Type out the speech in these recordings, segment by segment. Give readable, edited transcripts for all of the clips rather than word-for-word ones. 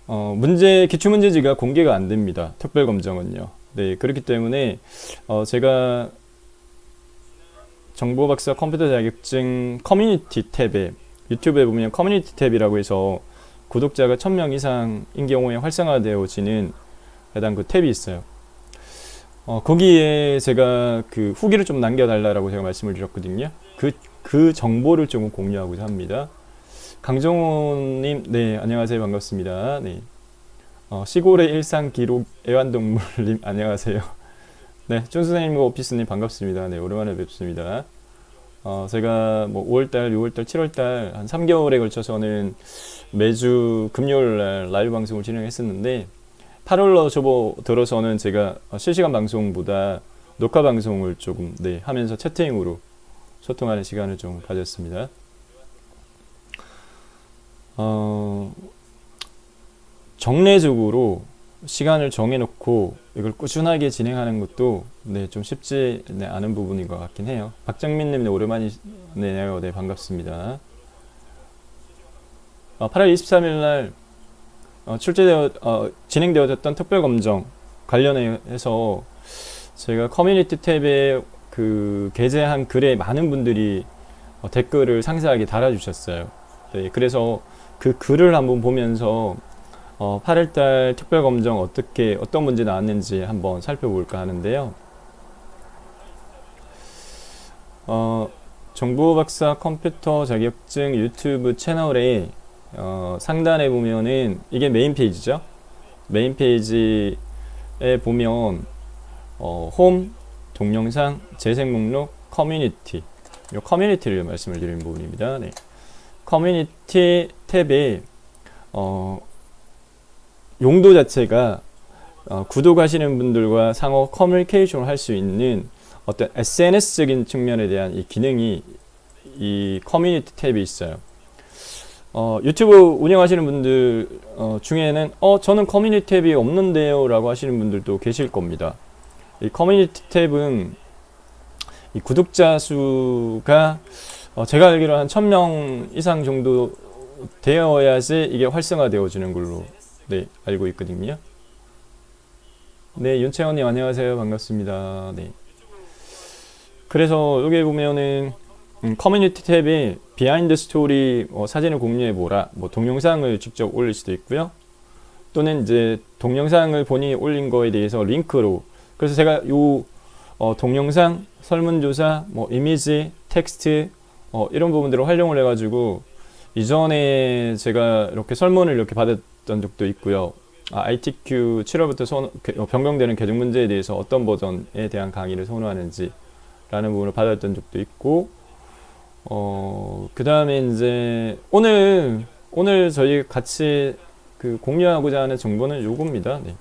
기출문제지가 공개가 안 됩니다. 특별검정은요. 네, 그렇기 때문에 제가 정보박사 컴퓨터 자격증 커뮤니티 탭에 유튜브에 보면 커뮤니티 탭이라고 해서 구독자가 1000명 이상인 경우에 활성화되어지는 해당 그 탭이 있어요. 거기에 제가 그 후기를 좀 남겨달라고 제가 말씀을 드렸거든요. 그 정보를 좀 공유하고자 합니다. 강정호님, 네, 안녕하세요. 반갑습니다. 네. 시골의 일상 기록 애완동물님, 안녕하세요. 네, 쫀수생님과 오피스님 반갑습니다. 네, 오랜만에 뵙습니다. 제가 뭐 5월달, 6월달, 7월달 한 3개월에 걸쳐서는 매주 금요일날 라이브 방송을 진행했었는데 8월로 접어들어서는 제가 실시간 방송보다 녹화 방송을 조금 하면서 채팅으로 소통하는 시간을 좀 가졌습니다. 정례적으로 시간을 정해놓고 이걸 꾸준하게 진행하는 것도 좀 쉽지 않은 부분인 것 같긴 해요. 박정민님, 오랜만이네요. 네, 반갑습니다. 8월 23일 날 진행되어졌던 특별검정 관련해서 제가 커뮤니티 탭에 그 게재한 글에 많은 분들이 댓글을 상세하게 달아주셨어요. 네, 그래서 그 글을 한번 보면서 8월달 특별검정 어떤 문제 나왔는지 한번 살펴볼까 하는데요. 정보박사 컴퓨터 자격증 유튜브 채널에 상단에 보면은 이게 메인 페이지죠. 메인 페이지에 보면 홈, 동영상, 재생 목록, 커뮤니티, 이 커뮤니티를 말씀을 드리는 부분입니다. 네. 커뮤니티 탭에 용도 자체가 구독하시는 분들과 상호 커뮤니케이션을 할 수 있는 어떤 SNS적인 측면에 대한 이 기능이 이 커뮤니티 탭에 있어요. 유튜브 운영하시는 분들 중에는 저는 커뮤니티 탭이 없는데요 라고 하시는 분들도 계실 겁니다. 이 커뮤니티 탭은 이 구독자 수가 제가 알기로 한 1000명 이상 정도 되어야지 이게 활성화되어지는 걸로 알고 있거든요. 네, 윤채원님 안녕하세요. 반갑습니다. 네. 그래서 여기 보면은 커뮤니티 탭에 비하인드 스토리 사진을 공유해 보라, 동영상을 직접 올릴 수도 있고요. 또는 이제 동영상을 본인이 올린 거에 대해서 링크로, 그래서 제가 요 동영상, 설문조사, 이미지, 텍스트 이런 부분들을 활용을 해가지고 이전에 제가 이렇게 설문을 이렇게 받았던 적도 있고요. ITQ 7월부터 변경되는 개정 문제에 대해서 어떤 버전에 대한 강의를 선호하는지 라는 부분을 받았던 적도 있고, 그 다음에 이제 오늘 저희 같이 그 공유하고자 하는 정보는 요겁니다. 네.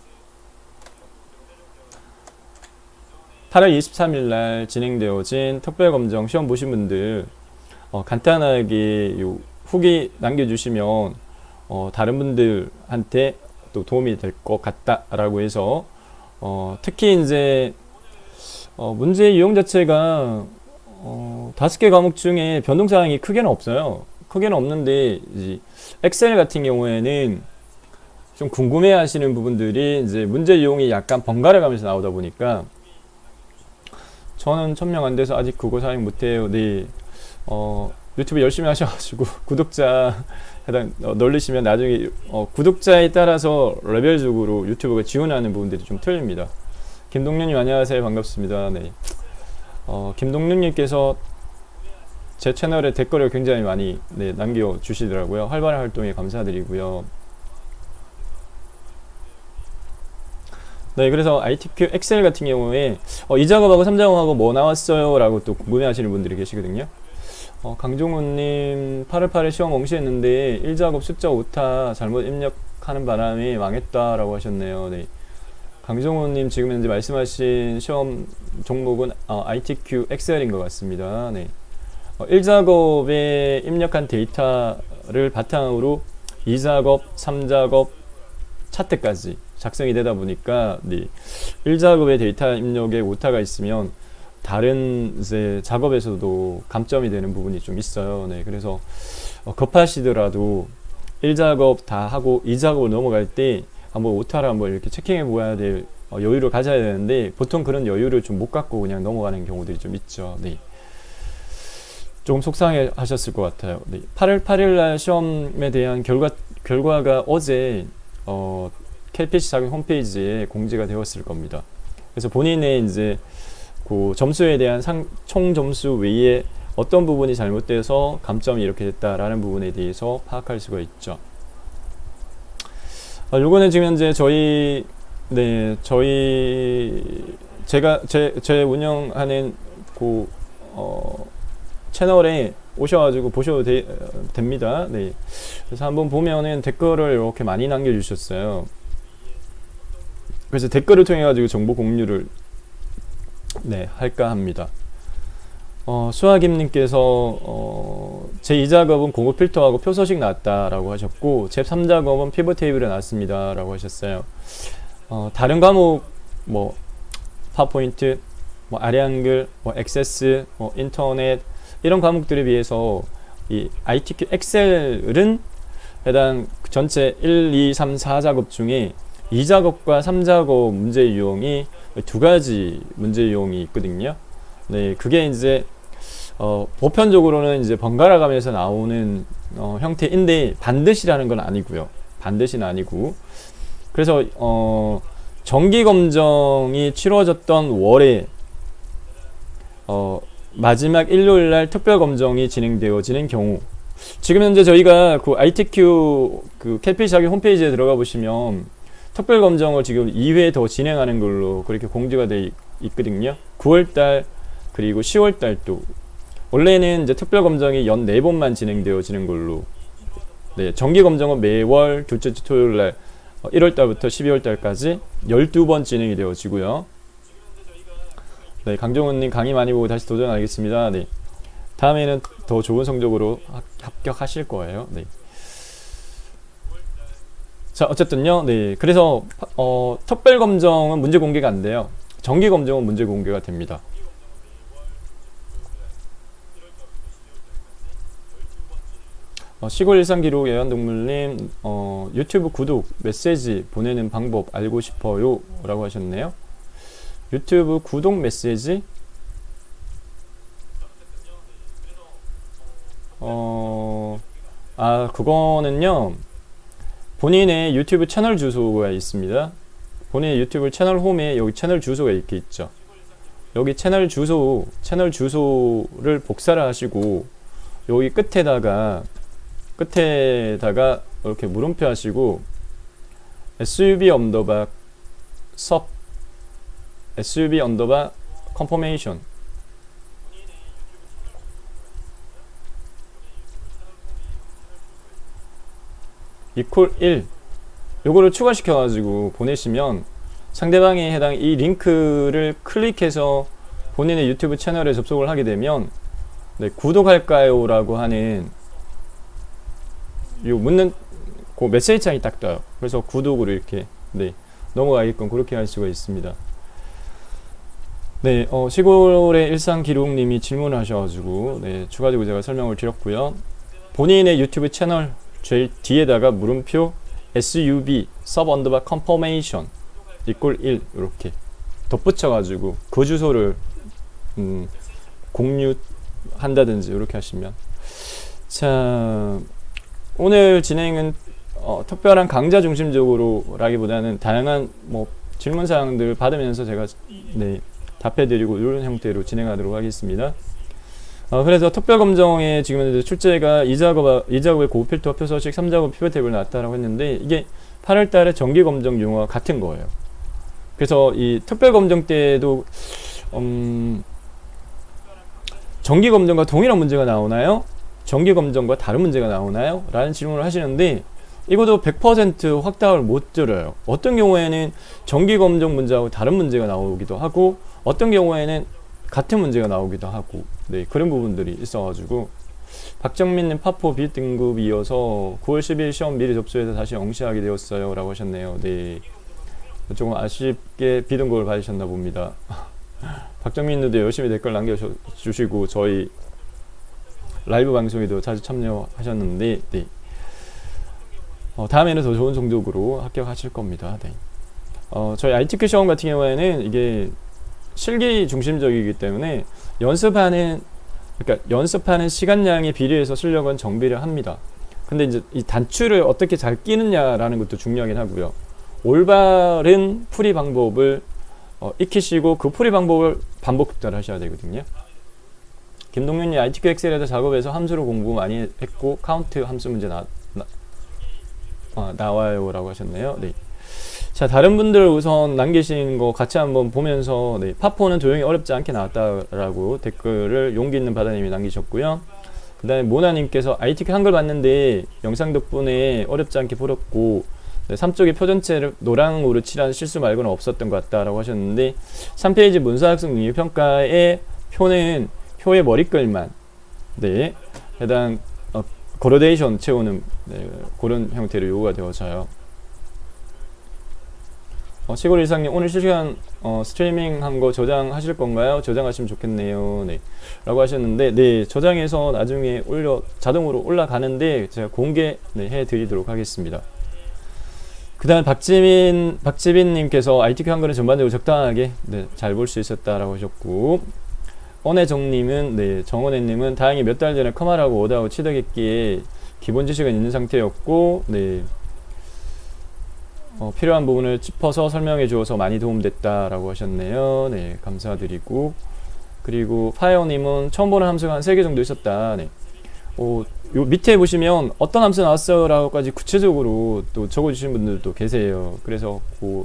8월 23일 날 진행되어진 특별검정 시험 보신 분들 간단하게 요 후기 남겨주시면 다른 분들한테 또 도움이 될 것 같다라고 해서 특히 이제 문제 유형 자체가 5개 과목 중에 변동사항이 크게는 없어요. 크게는 없는데 이제 엑셀 같은 경우에는 좀 궁금해 하시는 부분들이 이제 문제 유형이 약간 번갈아 가면서 나오다 보니까 저는 1000명 안 돼서 아직 그거 사용 못해요. 네. 유튜브 열심히 하셔가지고 구독자 해당 늘리시면 나중에 구독자에 따라서 레벨적으로 유튜브가 지원하는 부분들이 좀 틀립니다. 김동률님 안녕하세요. 반갑습니다. 네. 김동률님께서 제 채널에 댓글을 굉장히 많이 남겨주시더라고요. 활발한 활동에 감사드리고요. 네, 그래서 ITQ 엑셀 같은 경우에 2작업하고 3작업하고 뭐 나왔어요? 라고 또 궁금해 하시는 분들이 계시거든요. 강종훈님 8월 8일 시험 엉시했는데 1작업 숫자 오타 잘못 입력하는 바람에 망했다 라고 하셨네요. 네. 강종훈님 지금 현재 말씀하신 시험 종목은 ITQ 엑셀인 것 같습니다. 네. 1작업에 입력한 데이터를 바탕으로 2작업, 3작업, 차트까지 작성이 되다 보니까 1작업의 데이터 입력에 오타가 있으면 다른 이제 작업에서도 감점이 되는 부분이 좀 있어요. 네, 그래서 급하시더라도 1작업 다 하고 2작업으로 넘어갈 때 한번 오타를 한번 이렇게 체킹해 보아야 될 여유를 가져야 되는데 보통 그런 여유를 좀 못 갖고 그냥 넘어가는 경우들이 좀 있죠. 네. 조금 속상해 하셨을 것 같아요. 네. 8월 8일 날 시험에 대한 결과가 어제 KPC 자격 홈페이지에 공지가 되었을 겁니다. 그래서 본인의 이제 그 점수에 대한 총 점수 외에 어떤 부분이 잘못돼서 감점이 이렇게 됐다라는 부분에 대해서 파악할 수가 있죠. 요거는 지금 현재 제 운영하는 그 채널에 오셔가지고 보셔도 됩니다. 네. 그래서 한번 보면은 댓글을 이렇게 많이 남겨주셨어요. 그래서 댓글을 통해 가지고 정보 공유를 할까 합니다. 수학임님께서 제 2작업은 공급 필터하고 표서식 나왔다라고 하셨고 제 3작업은 피벗 테이블에 나왔습니다라고 하셨어요. 다른 과목 뭐 파워포인트, 뭐 아래한글, 뭐 액세스, 뭐 인터넷 이런 과목들에 비해서 이 ITQ 엑셀은 해당 전체 1, 2, 3, 4작업 중에 2작업과 3작업 문제 유형이 두 가지 문제 유형이 있거든요. 네, 그게 이제 보편적으로는 이제 번갈아 가면서 나오는 형태인데 반드시라는 건 아니고요. 반드시는 아니고. 그래서 정기 검정이 치러졌던 월에 마지막 일요일 날 특별 검정이 진행되어지는 경우, 지금 현재 저희가 그 ITQ 그 KPC 자격 홈페이지에 들어가 보시면 특별 검정을 지금 2회 더 진행하는 걸로 그렇게 공지가 돼 있거든요. 9월달 그리고 10월달도 원래는 이제 특별 검정이 연 4번만 진행되어지는 걸로. 네, 정기 검정은 매월 둘째 주 토요일 날 1월달부터 12월달까지 12번 진행이 되어지고요. 네, 강정훈님 강의 많이 보고 다시 도전하겠습니다. 네, 다음에는 더 좋은 성적으로 합격하실 거예요. 네. 자, 어쨌든요. 네, 그래서 특별 검정은 문제 공개가 안 돼요. 정기 검정은 문제 공개가 됩니다. 시골 일상기록 애완동물님 유튜브 구독 메시지 보내는 방법 알고 싶어요 라고 하셨네요. 유튜브 구독 메시지 그거는요 본인의 유튜브 채널 주소가 있습니다. 본인의 유튜브 채널 홈에 여기 채널 주소가 이렇게 있죠. 여기 채널 주소를 복사를 하시고 여기 끝에다가 이렇게 물음표 하시고 SUV 언더바 섭 SUV 언더바 컨퍼메이션 이퀄 1 요거를 추가시켜 가지고 보내시면 상대방이 해당 이 링크를 클릭해서 본인의 유튜브 채널에 접속을 하게 되면 구독할까요? 라고 하는 요 묻는 그 메시지 창이 딱 떠요. 그래서 구독으로 이렇게 넘어가게끔 그렇게 할 수가 있습니다. 네, 시골의 일상기록님이 질문을 하셔가지고 추가적으로 제가 설명을 드렸고요. 본인의 유튜브 채널 제일 뒤에다가 물음표 SUV sub underbar confirmation equal 1 이렇게 덧붙여가지고 그 주소를 공유한다든지 이렇게 하시면. 자, 오늘 진행은 특별한 강좌 중심적으로 라기보다는 다양한 질문 사항들 받으면서 제가 답해드리고 이런 형태로 진행하도록 하겠습니다. 그래서 특별검정에 지금 출제가 2작업의 고급 필터 표서식 3작업 피벗 테이블 나왔다라고 했는데 이게 8월달에 정기검정 용어와 같은 거예요. 그래서 이 특별검정 때도 정기검정과 동일한 문제가 나오나요? 정기검정과 다른 문제가 나오나요? 라는 질문을 하시는데 이것도 100% 확답을 못 드려요. 어떤 경우에는 정기검정 문제하고 다른 문제가 나오기도 하고 어떤 경우에는 같은 문제가 나오기도 하고 그런 부분들이 있어가지고 박정민님 파포 B등급이어서 9월 10일 시험 미리 접수해서 다시 응시하게 되었어요 라고 하셨네요. 조금 아쉽게 B등급을 받으셨나 봅니다. 박정민님도 열심히 댓글 남겨주시고 저희 라이브 방송에도 자주 참여하셨는데 다음에는 더 좋은 성적으로 합격하실 겁니다. 네. 저희 ITQ 시험 같은 경우에는 이게 실기 중심적이기 때문에 연습하는 시간량에 비례해서 실력은 정비를 합니다. 근데 이제 이 단추를 어떻게 잘 끼느냐라는 것도 중요하긴 하고요. 올바른 풀이 방법을 익히시고 그 풀이 방법을 반복 습득하셔야 되거든요. 김동윤이 ITQ 엑셀에서 작업해서 함수로 공부 많이 했고 카운트 함수 문제 나와요 라고 하셨네요. 네. 자, 다른 분들 우선 남기신 거 같이 한번 보면서 네, 파4는 도형이 어렵지 않게 나왔다라고 댓글을 용기 있는 바다님이 남기셨고요. 그 다음에 모나님께서 ITQ 한글 봤는데 영상 덕분에 어렵지 않게 풀었고 네, 3쪽의 표 전체를 노랑으로 칠한 실수 말고는 없었던 것 같다라고 하셨는데 3페이지 문서학습 능력평가의 표는 표의 머리글만 네, 해당 그라데이션 채우는 네, 그런 형태로 요구가 되어져요. 시골 일상님 오늘 실시간 스트리밍 한 거 저장하실 건가요? 저장하시면 좋겠네요. 네. 라고 하셨는데 네, 저장해서 나중에 자동으로 올라가는데 제가 공개 네, 해드리도록 하겠습니다. 그 다음에 박지빈님께서 ITQ 한글은 전반적으로 적당하게 네, 잘 볼 수 있었다라고 하셨고 언혜정님은 네, 정원혜님은 다행히 몇 달 전에 커마라고 오다고 취득했기에 기본 지식은 있는 상태였고 네. 필요한 부분을 짚어서 설명해 주어서 많이 도움됐다라고 하셨네요. 네, 감사드리고 그리고 파이어님은 처음 보는 함수가 한 3개 정도 있었다. 네. 요 밑에 보시면 어떤 함수 나왔어요 라고까지 구체적으로 또 적어주신 분들도 계세요. 그래서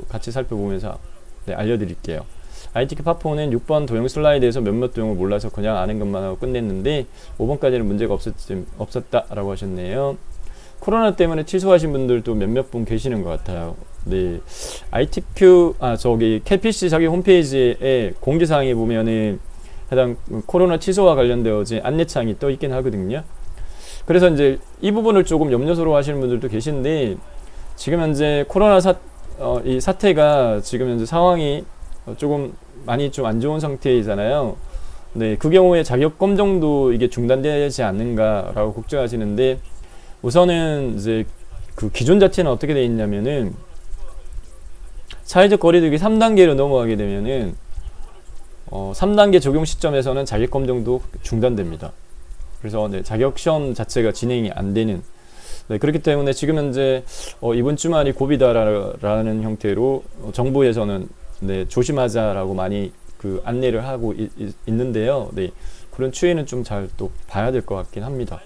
같이 살펴보면서 네, 알려드릴게요. ITQ 파4는 6번 도형 슬라이드에서 몇몇 도형을 몰라서 그냥 아는 것만 하고 끝냈는데 5번까지는 문제가 없었다라고 하셨네요. 코로나 때문에 취소하신 분들도 몇몇 분 계시는 것 같아요. 네, ITQ KPC 자기 홈페이지에 공지사항에 보면은 해당 코로나 취소와 관련되어진 안내창이 떠 있긴 하거든요. 그래서 이제 이 부분을 조금 염려스러워 하시는 분들도 계신데 지금 현재 코로나 이 사태가 지금 현재 상황이 조금 많이 좀 안 좋은 상태이잖아요. 네, 그 경우에 자격 검정도 이게 중단되지 않는가라고 걱정하시는데 우선은 이제 그 기존 자체는 어떻게 되어 있냐면은 사회적 거리두기 3단계로 넘어가게 되면은 3단계 적용 시점에서는 자격 검정도 중단됩니다. 그래서 네, 자격 시험 자체가 진행이 안 되는 네, 그렇기 때문에 지금 현재 이번 주말이 고비다라는 형태로 정부에서는 네, 조심하자라고 많이 그 안내를 하고 있는데요. 네, 그런 추이는 좀 잘 또 봐야 될 것 같긴 합니다.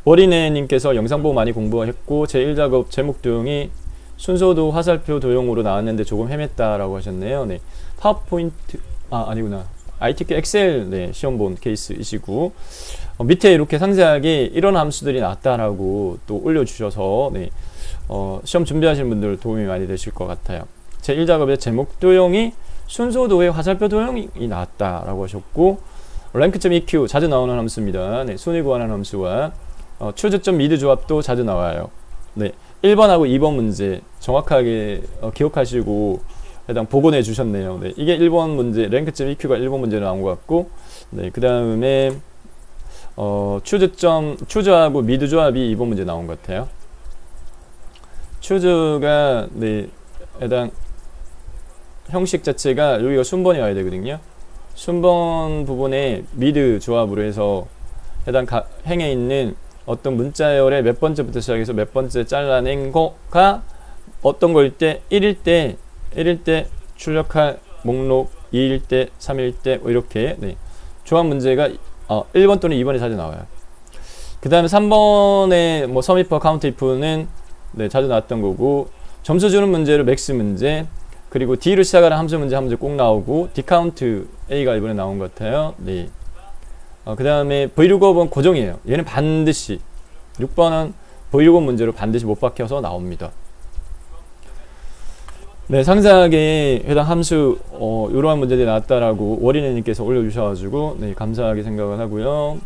어린애님께서 영상 보고 많이 공부했고 제1작업 제목 도형이 순서도 화살표 도형으로 나왔는데 조금 헤맸다라고 하셨네요. 네, 파워포인트 아니구나. ITQ 엑셀 네, 시험 본 케이스이시고 밑에 이렇게 상세하게 이런 함수들이 나왔다라고 또 올려주셔서 네, 시험 준비하시는 분들 도움이 많이 되실 것 같아요. 제1작업의 제목 도형이 순서도의 화살표 도형이 나왔다라고 하셨고 랭크.eq 자주 나오는 함수입니다. 네, 순위 구하는 함수와 추저점 미드 조합도 자주 나와요. 네, 1번하고 2번 문제 정확하게 기억하시고 해당 복원해 주셨네요. 네, 이게 1번 문제 랭크.eq가 1번 문제로 나온 것 같고 네, 그 다음에 추저하고 미드 조합이 2번 문제 나온 것 같아요. 추저가 네, 해당 형식 자체가 여기가 순번이 와야 되거든요. 순번 부분에 미드 조합으로 해서 해당 행에 있는 어떤 문자열의 몇 번째부터 시작해서 몇 번째 잘라낸 거가 어떤 거일 때 1일 때 출력할 목록 2일 때 3일 때 이렇게 네. 조합 문제가 1번 또는 2번에 자주 나와요. 그 다음에 3번에 뭐 sumif, countif는 네, 자주 나왔던 거고 점수 주는 문제로 맥스 문제 그리고 D로 시작하는 함수 문제 꼭 나오고 dcount A가 이번에 나온 것 같아요. 네. 그 다음에 V6업은 고정이에요. 얘는 반드시 6번은 V6업 문제로 반드시 못 박혀서 나옵니다. 네, 상세하게 해당 함수 이러한 문제들이 나왔다라고 월인애님께서 올려주셔가지고 네, 감사하게 생각을 하고요.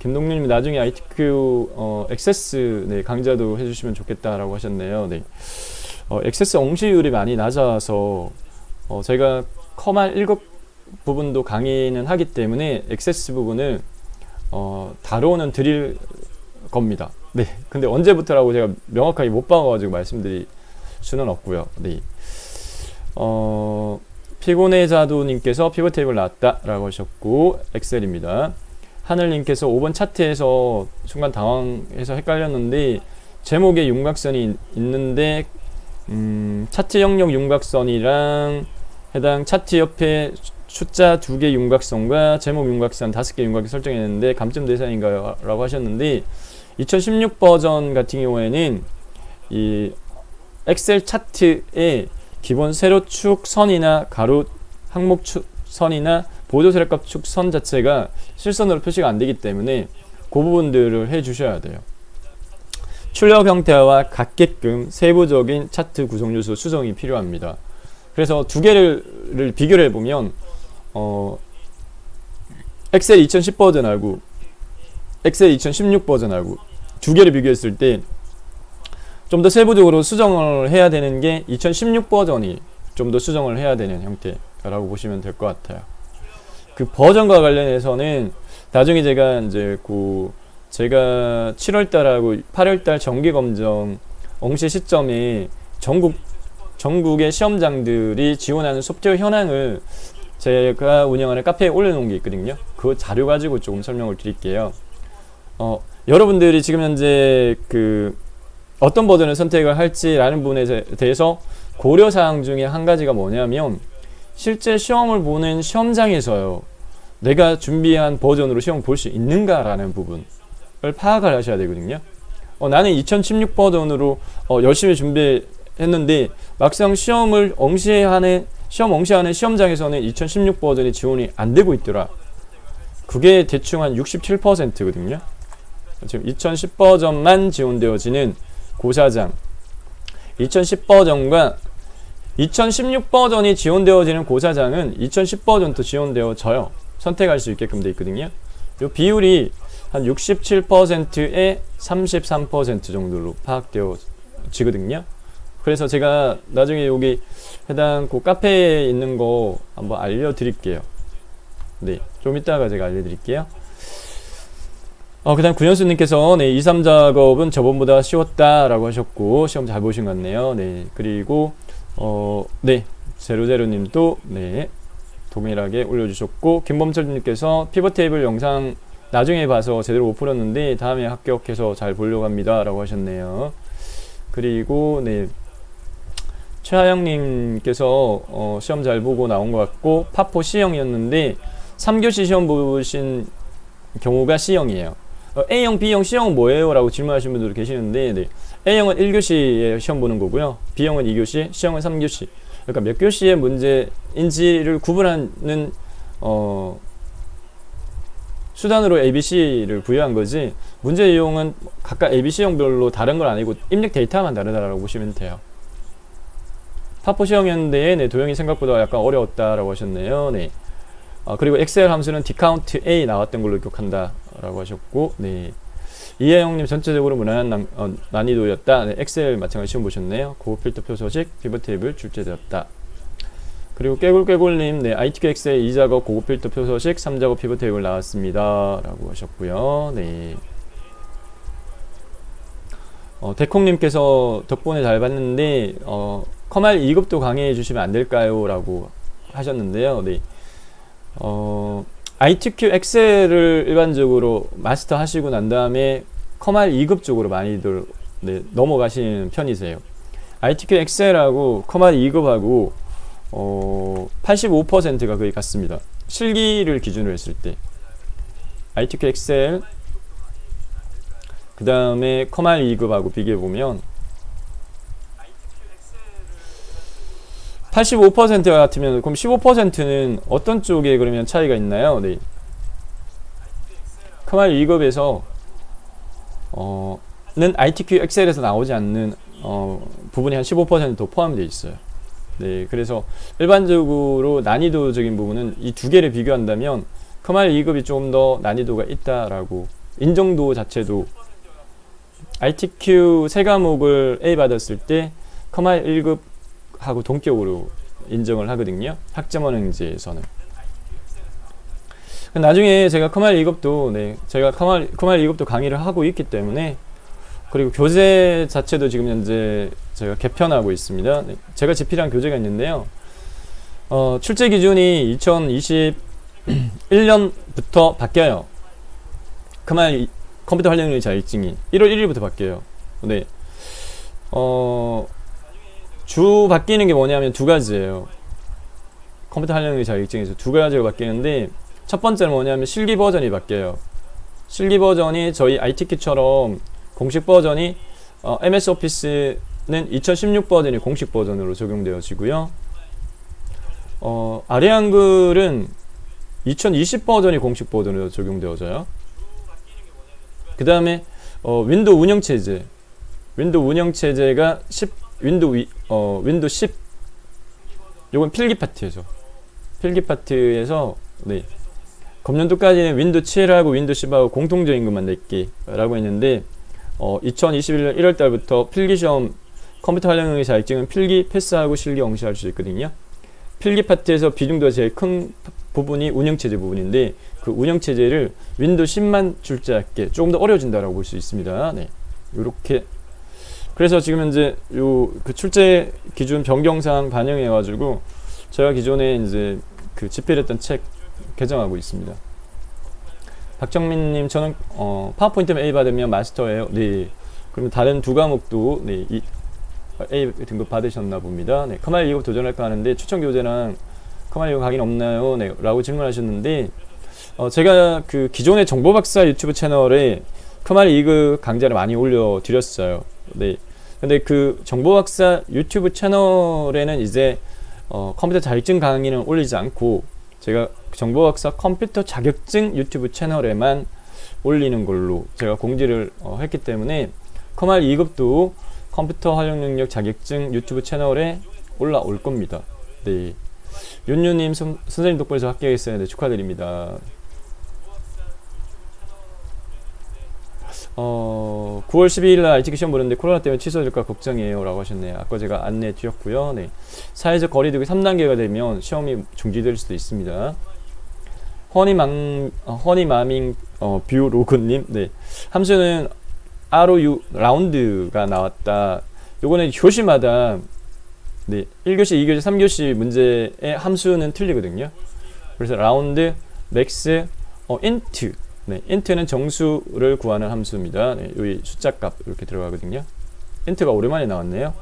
김동률님 나중에 ITQ 액세스 네, 강좌도 해주시면 좋겠다라고 하셨네요. 네. 액세스 옹시율이 많이 낮아서 제가 커말 1급 부분도 강의는 하기 때문에 액세스 부분을 다뤄는 드릴 겁니다. 네. 근데 언제부터라고 제가 명확하게 못 봐가지고 말씀드릴 수는 없고요. 네. 피곤해자도님께서 피벗 테이블 나왔다라고 하셨고 엑셀입니다. 하늘님께서 5번 차트에서 순간 당황해서 헷갈렸는데 제목에 윤곽선이 있는데 차트 영역 윤곽선이랑 해당 차트 옆에 숫자 2개 윤곽선과 제목 윤곽선 5개 윤곽이 설정했는데 감점 대상인가요? 라고 하셨는데 2016 버전 같은 경우에는 이 엑셀 차트에 기본 세로축 선이나 가로 항목축 선이나 보조 세로값축 선 자체가 실선으로 표시가 안 되기 때문에 그 부분들을 해 주셔야 돼요. 출력 형태와 같게끔 세부적인 차트 구성 요소 수정이 필요합니다. 그래서 두 개를 비교를 해보면 엑셀 2010 버전하고 엑셀 2016 버전하고 두 개를 비교했을 때 좀 더 세부적으로 수정을 해야 되는 게 2016 버전이 좀 더 수정을 해야 되는 형태라고 보시면 될 것 같아요. 그 버전과 관련해서는 나중에 제가 이제 제가 7월달하고 8월달 정기 검정 응시 시점에 전국의 시험장들이 지원하는 소프트웨어 현황을 제가 운영하는 카페에 올려놓은 게 있거든요. 그 자료 가지고 조금 설명을 드릴게요. 여러분들이 지금 현재 어떤 버전을 선택을 할지라는 부분에 대해서 고려사항 중에 한 가지가 뭐냐면 실제 시험을 보는 시험장에서요 내가 준비한 버전으로 시험 볼 수 있는가라는 부분을 파악을 하셔야 되거든요. 나는 2016 버전으로 열심히 준비했는데 막상 시험 응시하는 시험장에서는 2016 버전이 지원이 안 되고 있더라. 그게 대충 한 67%거든요. 지금 2010 버전만 지원되어지는 고사장 2010 버전과 2016 버전이 지원되어지는 고사장은 2010 버전도 지원되어져요. 선택할 수 있게끔 되어 있거든요. 이 비율이 한 67%에 33% 정도로 파악되어지거든요. 그래서 제가 나중에 여기 해당 카페에 있는 거 한번 알려드릴게요. 네, 좀 이따가 제가 알려드릴게요. 그 다음 구현수님께서 2, 3 작업은 저번보다 쉬웠다라고 하셨고 시험 잘 보신 것 같네요. 네, 그리고 네, 제로제로님도 네 동일하게 올려주셨고 김범철님께서 피벗 테이블 영상 나중에 봐서 제대로 못 풀었는데 다음에 합격해서 잘 보려고 합니다 라고 하셨네요. 그리고 네 최하영님께서 시험 잘 보고 나온 것 같고 파포 C형이었는데 3교시 시험 보신 경우가 C형이에요. A형, B형, C형은 뭐예요? 라고 질문하시는 분들 계시는데 네. A형은 1교시에 시험 보는 거고요. B형은 2교시, C형은 3교시. 그러니까 몇 교시의 문제인지를 구분하는 수단으로 ABC를 부여한 거지 문제 유형은 각각 ABC형별로 다른 건 아니고 입력 데이터만 다르다라고 보시면 돼요. 파포 C형이었는데 네, 도형이 생각보다 약간 어려웠다라고 하셨네요. 네. 그리고 엑셀 함수는 디카운트 A 나왔던 걸로 기억한다 라고 하셨고 네. 이혜영님 전체적으로 무난한 난이도였다. 네, 엑셀 마찬가지 시험 보셨네요. 고급 필터 표소식 피벗 테이블 출제되었다. 그리고 깨굴깨굴님 네, ITQ 엑셀 2작업 고급 필터 표소식 3작업 피벗 테이블 나왔습니다 라고 하셨고요. 네. 데콩님께서 덕분에 잘 봤는데 커말 2급도 강의해 주시면 안 될까요? 라고 하셨는데요. 네. ITQ 엑셀을 일반적으로 마스터 하시고 난 다음에 커말 2급 쪽으로 많이들 네, 넘어가시는 편이세요. ITQ 엑셀하고 커말 2급하고 85%가 거의 같습니다. 실기를 기준으로 했을 때 ITQ 엑셀 그 다음에 커말 2급하고 비교해보면 85%가 같으면 그럼 15%는 어떤 쪽에 그러면 차이가 있나요? 네. 커말 2급에서 는 ITQ 엑셀에서 나오지 않는 부분이 한 15% 포함되어 있어요. 네, 그래서 일반적으로 난이도적인 부분은 이 두 개를 비교한다면 커말 2급이 조금 더 난이도가 있다라고 인정도 자체도 ITQ 세 과목을 A 받았을 때 커말 1급 하고 동격으로 인정을 하거든요. 학점원행제에서는. 나중에 제가 커말 2급도 제가 커말 2급도 강의를 하고 있기 때문에, 그리고 교재 자체도 지금 현재 제가 개편하고 있습니다. 제가 집필한 교재가 있는데요. 출제 기준이 2021년부터 바뀌어요. 커말 컴퓨터 활용률 자격증이 1월 1일부터 바뀌어요. 네. 주 바뀌는 게 뭐냐면 두 가지예요. 컴퓨터 활용률 자격증에서 두 가지가 바뀌는데, 첫 번째는 뭐냐면 실기 버전이 바뀌어요. 실기 버전이 저희 ITQ처럼 공식 버전이 MS 오피스는 2016 버전이 공식 버전으로 적용되어지고요. 아래 한글은 2020 버전이 공식 버전으로 적용되어져요. 그 다음에 윈도우 운영체제, 윈도우 운영체제가 윈도우 10, 요건 필기 파트죠. 필기 파트에서 검년도까지는 윈도우 7하고 윈도우 10하고 공통적인 것만 냈기라고 했는데, 2021년 1월달부터 필기시험 컴퓨터 활용능력 자격증은 필기 패스하고 실기 응시할 수 있거든요. 필기 파트에서 비중도 제일 큰 부분이 운영체제 부분인데, 그 운영체제를 윈도우 10만 출제할게 조금 더 어려워진다라고 볼 수 있습니다. 네, 요렇게. 그래서 지금 현재 그 출제 기준 변경사항 반영해가지고 제가 기존에 이제 그 집필했던 책 개정하고 있습니다. 박정민님, 저는 파워포인트만 A 받으면 마스터예요. 네. 그러면 다른 두 과목도 A 등급 받으셨나 봅니다. 네. 커말 2급 도전할까 하는데 추천 교재랑 커말 2급 강의는 없나요? 네. 라고 질문하셨는데, 제가 그 기존의 정보박사 유튜브 채널에 커말 2급 강좌를 많이 올려드렸어요. 네. 근데 그 정보박사 유튜브 채널에는 이제 컴퓨터 자격증 강의는 올리지 않고, 제가 정보박사 컴퓨터 자격증 유튜브 채널에만 올리는 걸로 제가 공지를 했기 때문에 커말 2급도 컴퓨터 활용 능력 자격증 유튜브 채널에 올라올 겁니다. 네. 윤유님, 선생님 덕분에서 합격했어요. 네, 축하드립니다. 9월 12일날 ITQ 시험 보는데 코로나 때문에 취소될까 걱정이에요 라고 하셨네요. 아까 제가 안내 드렸고요. 네. 사회적 거리두기 3단계가 되면 시험이 중지될 수도 있습니다. 허니마밍 뷰로그님, 네. 함수는 ROU 라운드가 나왔다. 요거는 교시마다 1교시, 2교시, 3교시 문제의 함수는 틀리거든요. 그래서 라운드, 맥스, 인트. 인트는 정수를 구하는 함수입니다. 여기 숫자값 이렇게 들어가거든요. 인트가 오랜만에 나왔네요.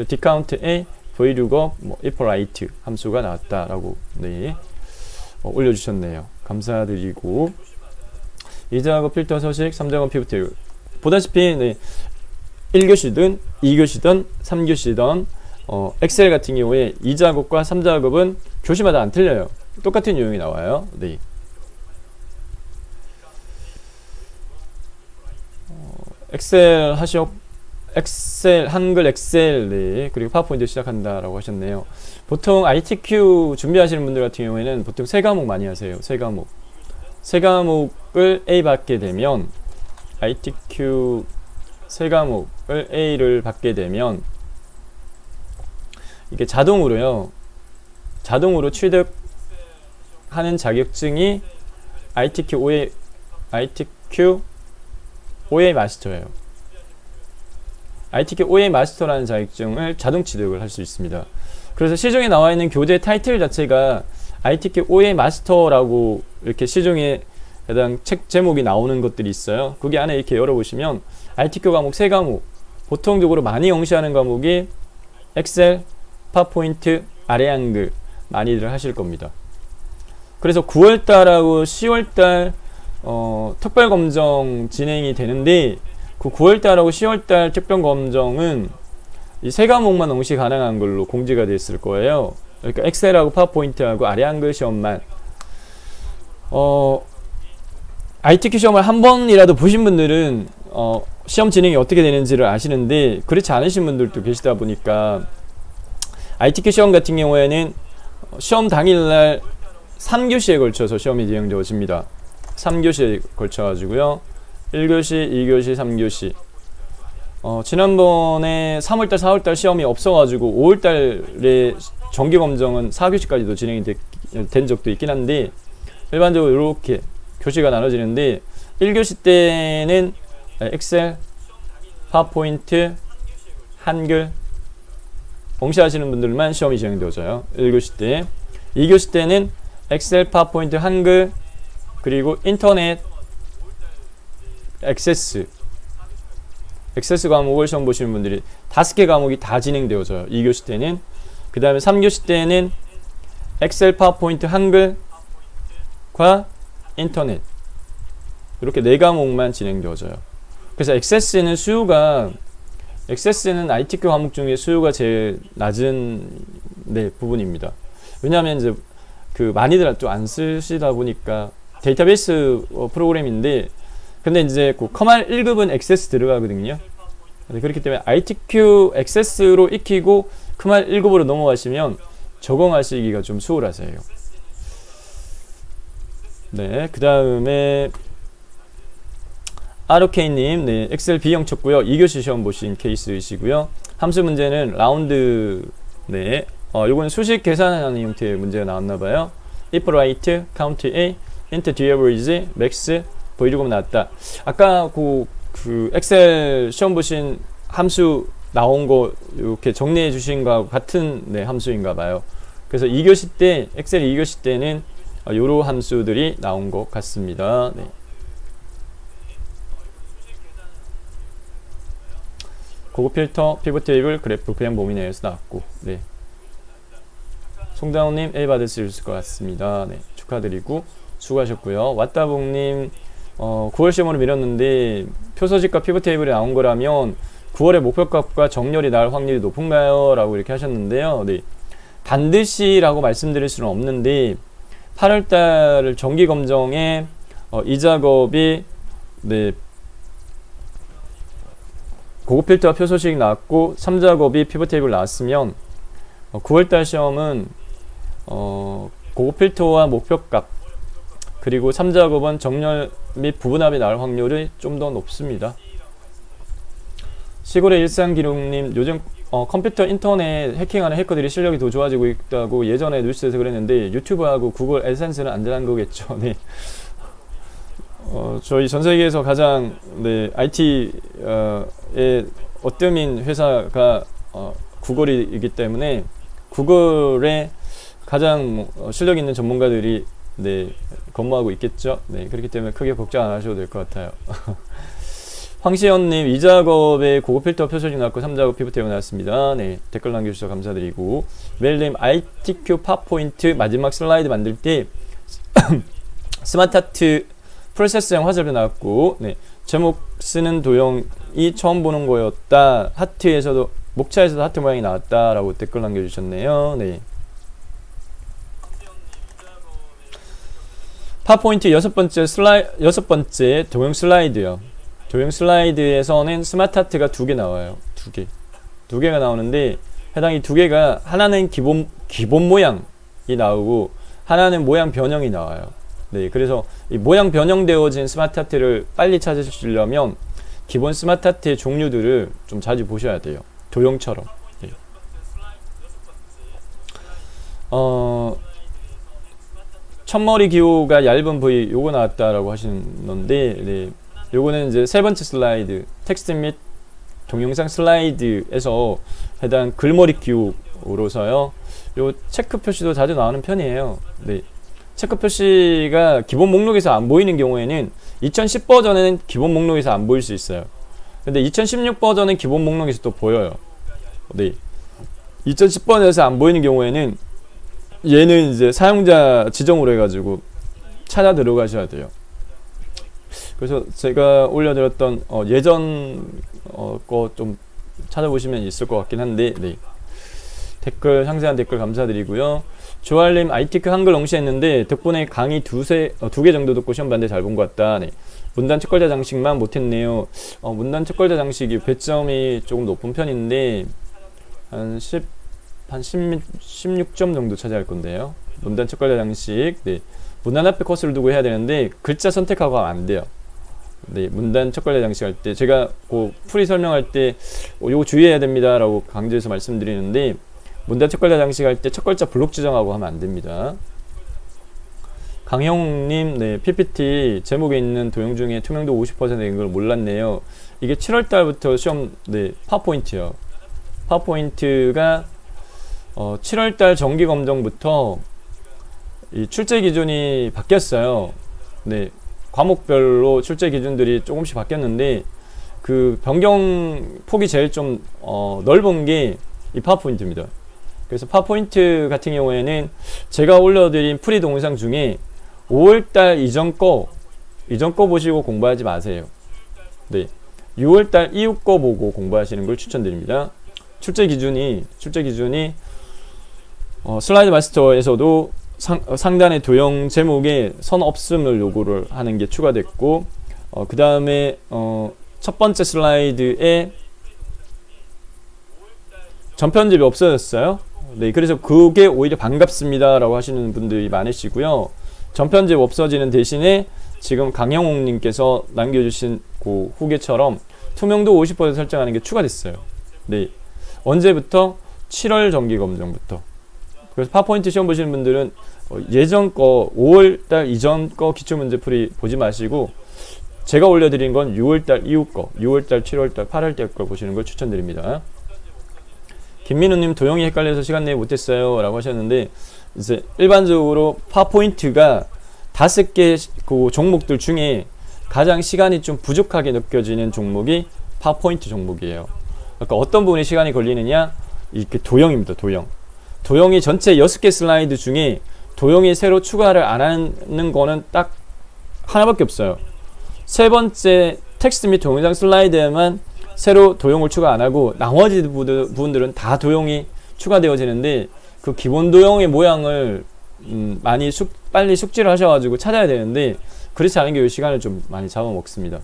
디카운트 A, VLOOKUP, if right 함수가 나왔다라고 올려주셨네요. 감사드리고, 2작업 필터 서식, 3작업 피부트. 보다시피 1교시든 2교시든 3교시든 엑셀 같은 경우에 2작업과 3작업은 교시마다 안 틀려요. 똑같은 유형이 나와요. 네. 엑셀 한글 엑셀, 그리고 파워포인트 시작한다 라고 하셨네요. 보통 ITQ 준비하시는 분들 같은 경우에는 보통 세 과목 많이 하세요. 세 과목을 A 받게 되면, ITQ 세 과목을 A를 받게 되면 이게 자동으로 취득하는 자격증이 ITQ OA 마스터예요. ITQ OA 마스터라는 자격증을 자동 취득을 할 수 있습니다. 그래서 시중에 나와 있는 교재 타이틀 자체가 ITQ OA 마스터라고 이렇게 시중에 해당 책 제목이 나오는 것들이 있어요. 거기 안에 이렇게 열어보시면 ITQ 과목 세 과목, 보통적으로 많이 응시하는 과목이 엑셀, 파워포인트, 아래 한글 많이들 하실 겁니다. 그래서 9월달하고 10월달 특별검정 진행이 되는데, 그 9월달하고 10월달 특별검정은 이 세 과목만 응시 가능한 걸로 공지가 됐을 거예요. 그러니까 엑셀하고 파워포인트하고 아래 한글 시험만. ITQ 시험을 한 번이라도 보신 분들은 시험 진행이 어떻게 되는지를 아시는데, 그렇지 않으신 분들도 계시다 보니까 ITQ 시험 같은 경우에는 시험 당일날 3교시에 걸쳐서 시험이 진행되어집니다. 3교시에 걸쳐가지고요. 1교시, 2교시, 3교시. 지난번에 3월달, 4월달 시험이 없어가지고 5월달에 정기검정은 4교시까지도 진행이 된 적도 있긴 한데, 일반적으로 이렇게 교시가 나눠지는데 1교시 때는 엑셀, 파워포인트, 한글, 응시하시는 분들만 시험이 진행되어져요. 1교시 때. 2교시 때는 엑셀, 파워포인트, 한글, 그리고 인터넷, 액세스 과목을 시험 보시는 분들이 5개 과목이 다 진행되어져요. 2교시 때는. 그 다음에 3교시 때는 엑셀, 파워포인트, 한글과 인터넷, 이렇게 4과목만 진행되어져요. 그래서 액세스는 ITQ 과목 중에 수요가 제일 낮은 부분입니다. 왜냐하면 이제 많이들 또 안 쓰시다 보니까 데이터베이스 프로그램인데, 근데 이제 커말 1급은 액세스 들어가거든요. 그렇기 때문에 ITQ 액세스로 익히고 커말 1급으로 넘어가시면 적응하시기가 좀 수월하세요. 네, 그 다음에 ROK님, 네, 엑셀 B형 쳤고요. 2교시 시험 보신 케이스이시고요. 함수 문제는 라운드, 네, 요거는 수식 계산하는 형태의 문제가 나왔나봐요. if right, count A, int d average, max, 보여주고 나왔다. 아까 그 엑셀 시험 보신 함수 나온 거 이렇게 정리해 주신 거하고 같은 함수인가봐요. 그래서 2교시 때, 엑셀 2교시 때는 요런 함수들이 나온 것 같습니다. 네. 고급 필터, 피벗 테이블, 그래프 그냥 범위 내에서 나왔고, 네. 송다운님 A 받을 수 있을 것 같습니다. 네, 축하드리고 수고하셨고요. 왓다봉님 9월 시험으로 미뤘는데 표서식과 피벗 테이블이 나온 거라면 9월에 목표값과 정렬이 나올 확률이 높은가요? 라고 이렇게 하셨는데요. 네. 반드시라고 말씀드릴 수는 없는데 8월달 정기검정에 이 작업이 고급 필터와 표소식 나왔고 3작업이 피벗 테이블 나왔으면 9월달 시험은 고급 필터와 목표값 그리고 3작업은 정렬 및 부분합이 나올 확률이 좀 더 높습니다. 시골의 일상기록님, 요즘 컴퓨터 인터넷 해킹하는 해커들이 실력이 더 좋아지고 있다고 예전에 뉴스에서 그랬는데 유튜브하고 구글 애드센스는 안전한 거겠죠. 네. 저희 전 세계에서 가장 IT의 어뜸인 회사가 구글이기 때문에 구글에 가장 실력 있는 전문가들이 근무하고 있겠죠. 네, 그렇기 때문에 크게 걱정 안 하셔도 될 것 같아요. 황시연님, 2작업에 고급 필터 표소식 나왔고 3작업 피벗 테이블 나왔습니다. 네, 댓글 남겨주셔서 감사드리고, 멜님 ITQ 팝포인트 마지막 슬라이드 만들 때 스마트 하트 프로세스형 화살표 나왔고, 네, 제목 쓰는 도형이 처음 보는 거였다. 하트에서도 목차에서도 하트 모양이 나왔다라고 댓글 남겨주셨네요. 네. 파포인트 6번째 도형 슬라이드요. 도형 슬라이드에서는 스마트 하트가 2개 나와요. 2개가 나오는데 해당이 2개가 하나는 기본 모양이 나오고 하나는 모양 변형이 나와요. 네, 그래서 이 모양 변형되어진 스마트 하트를 빨리 찾으시려면 기본 스마트 하트의 종류들을 좀 자주 보셔야 돼요. 도형처럼. 네. 첫머리 기호가 얇은 V 요거 나왔다라고 하시는데, 네, 요거는 이제 세 번째 슬라이드 텍스트 및 동영상 슬라이드에서 해당 글머리 기호로서요. 요 체크 표시도 자주 나오는 편이에요. 네. 체크 표시가 기본 목록에서 안 보이는 경우에는 2010 버전에는 기본 목록에서 안 보일 수 있어요. 근데 2016 버전은 기본 목록에서 또 보여요. 네. 2010 버전에서 안 보이는 경우에는 얘는 이제 사용자 지정으로 해가지고 찾아 들어가셔야 돼요. 그래서 제가 올려드렸던 예전 거 좀 찾아보시면 있을 것 같긴 한데, 네. 댓글, 상세한 댓글 감사드리고요. 조알님, ITQ 한글 응시했는데 덕분에 강의 2개 정도 듣고 시험 봤는데 잘 본 것 같다. 네. 문단 첫 글자 장식만 못했네요. 문단 첫 글자 장식이 배점이 조금 높은 편인데 한 16점 정도 차지할 건데요. 문단 첫 글자 장식, 네. 문단 앞에 커서를 두고 해야 되는데 글자 선택하고 하면 안 돼요. 네, 문단 첫 글자 장식 할 때 제가 풀이 설명할 때 요거 주의해야 됩니다 라고 강조해서 말씀드리는데 문단 첫 글자 장식 할 때 첫 글자 블록 지정하고 하면 안 됩니다. 강형님, 네, PPT 제목에 있는 도형 중에 투명도 50%인 걸 몰랐네요. 이게 7월 달부터 시험, 네, 파워포인트요. 파워포인트가 7월 달 정기 검정부터 이 출제 기준이 바뀌었어요. 네, 과목별로 출제 기준들이 조금씩 바뀌었는데 그 변경 폭이 제일 좀 넓은 게 이 파워포인트입니다. 그래서 파워포인트 같은 경우에는 제가 올려드린 프리 동영상 중에 5월달 이전 거 보시고 공부하지 마세요. 네, 6월달 이후 거 보고 공부하시는 걸 추천드립니다. 출제 기준이 슬라이드 마스터에서도 상단의 도형 제목에 선 없음을 요구를 하는 게 추가됐고, 그 다음에 첫 번째 슬라이드에 전편집이 없어졌어요. 네, 그래서 그게 오히려 반갑습니다 라고 하시는 분들이 많으시고요. 전편집 없어지는 대신에 지금 강영옥님께서 남겨주신 그 후기처럼 투명도 50% 설정하는 게 추가됐어요. 네, 언제부터? 7월 정기검정부터. 그래서 파워포인트 시험 보시는 분들은 예전 거 5월달 이전 거 기출문제 풀이 보지 마시고 제가 올려드린 건 6월달 이후 거, 6월달, 7월달, 8월달 걸 보시는 걸 추천드립니다. 김민우님, 도형이 헷갈려서 시간 내에 못했어요 라고 하셨는데, 이제 일반적으로 파워포인트가 5개 그 종목들 중에 가장 시간이 좀 부족하게 느껴지는 종목이 파워포인트 종목이에요. 그러니까 어떤 부분에 시간이 걸리느냐, 이렇게 도형입니다. 도형이 전체 6개 슬라이드 중에 도형이 새로 추가를 안 하는 거는 딱 하나밖에 없어요. 세 번째 텍스트 및 동영상 슬라이드에만 새로 도형을 추가 안 하고 나머지 부분들은 다 도형이 추가되어지는데, 그 기본 도형의 모양을 빨리 숙지를 하셔가지고 찾아야 되는데 그렇지 않은 게 시간을 좀 많이 잡아먹습니다.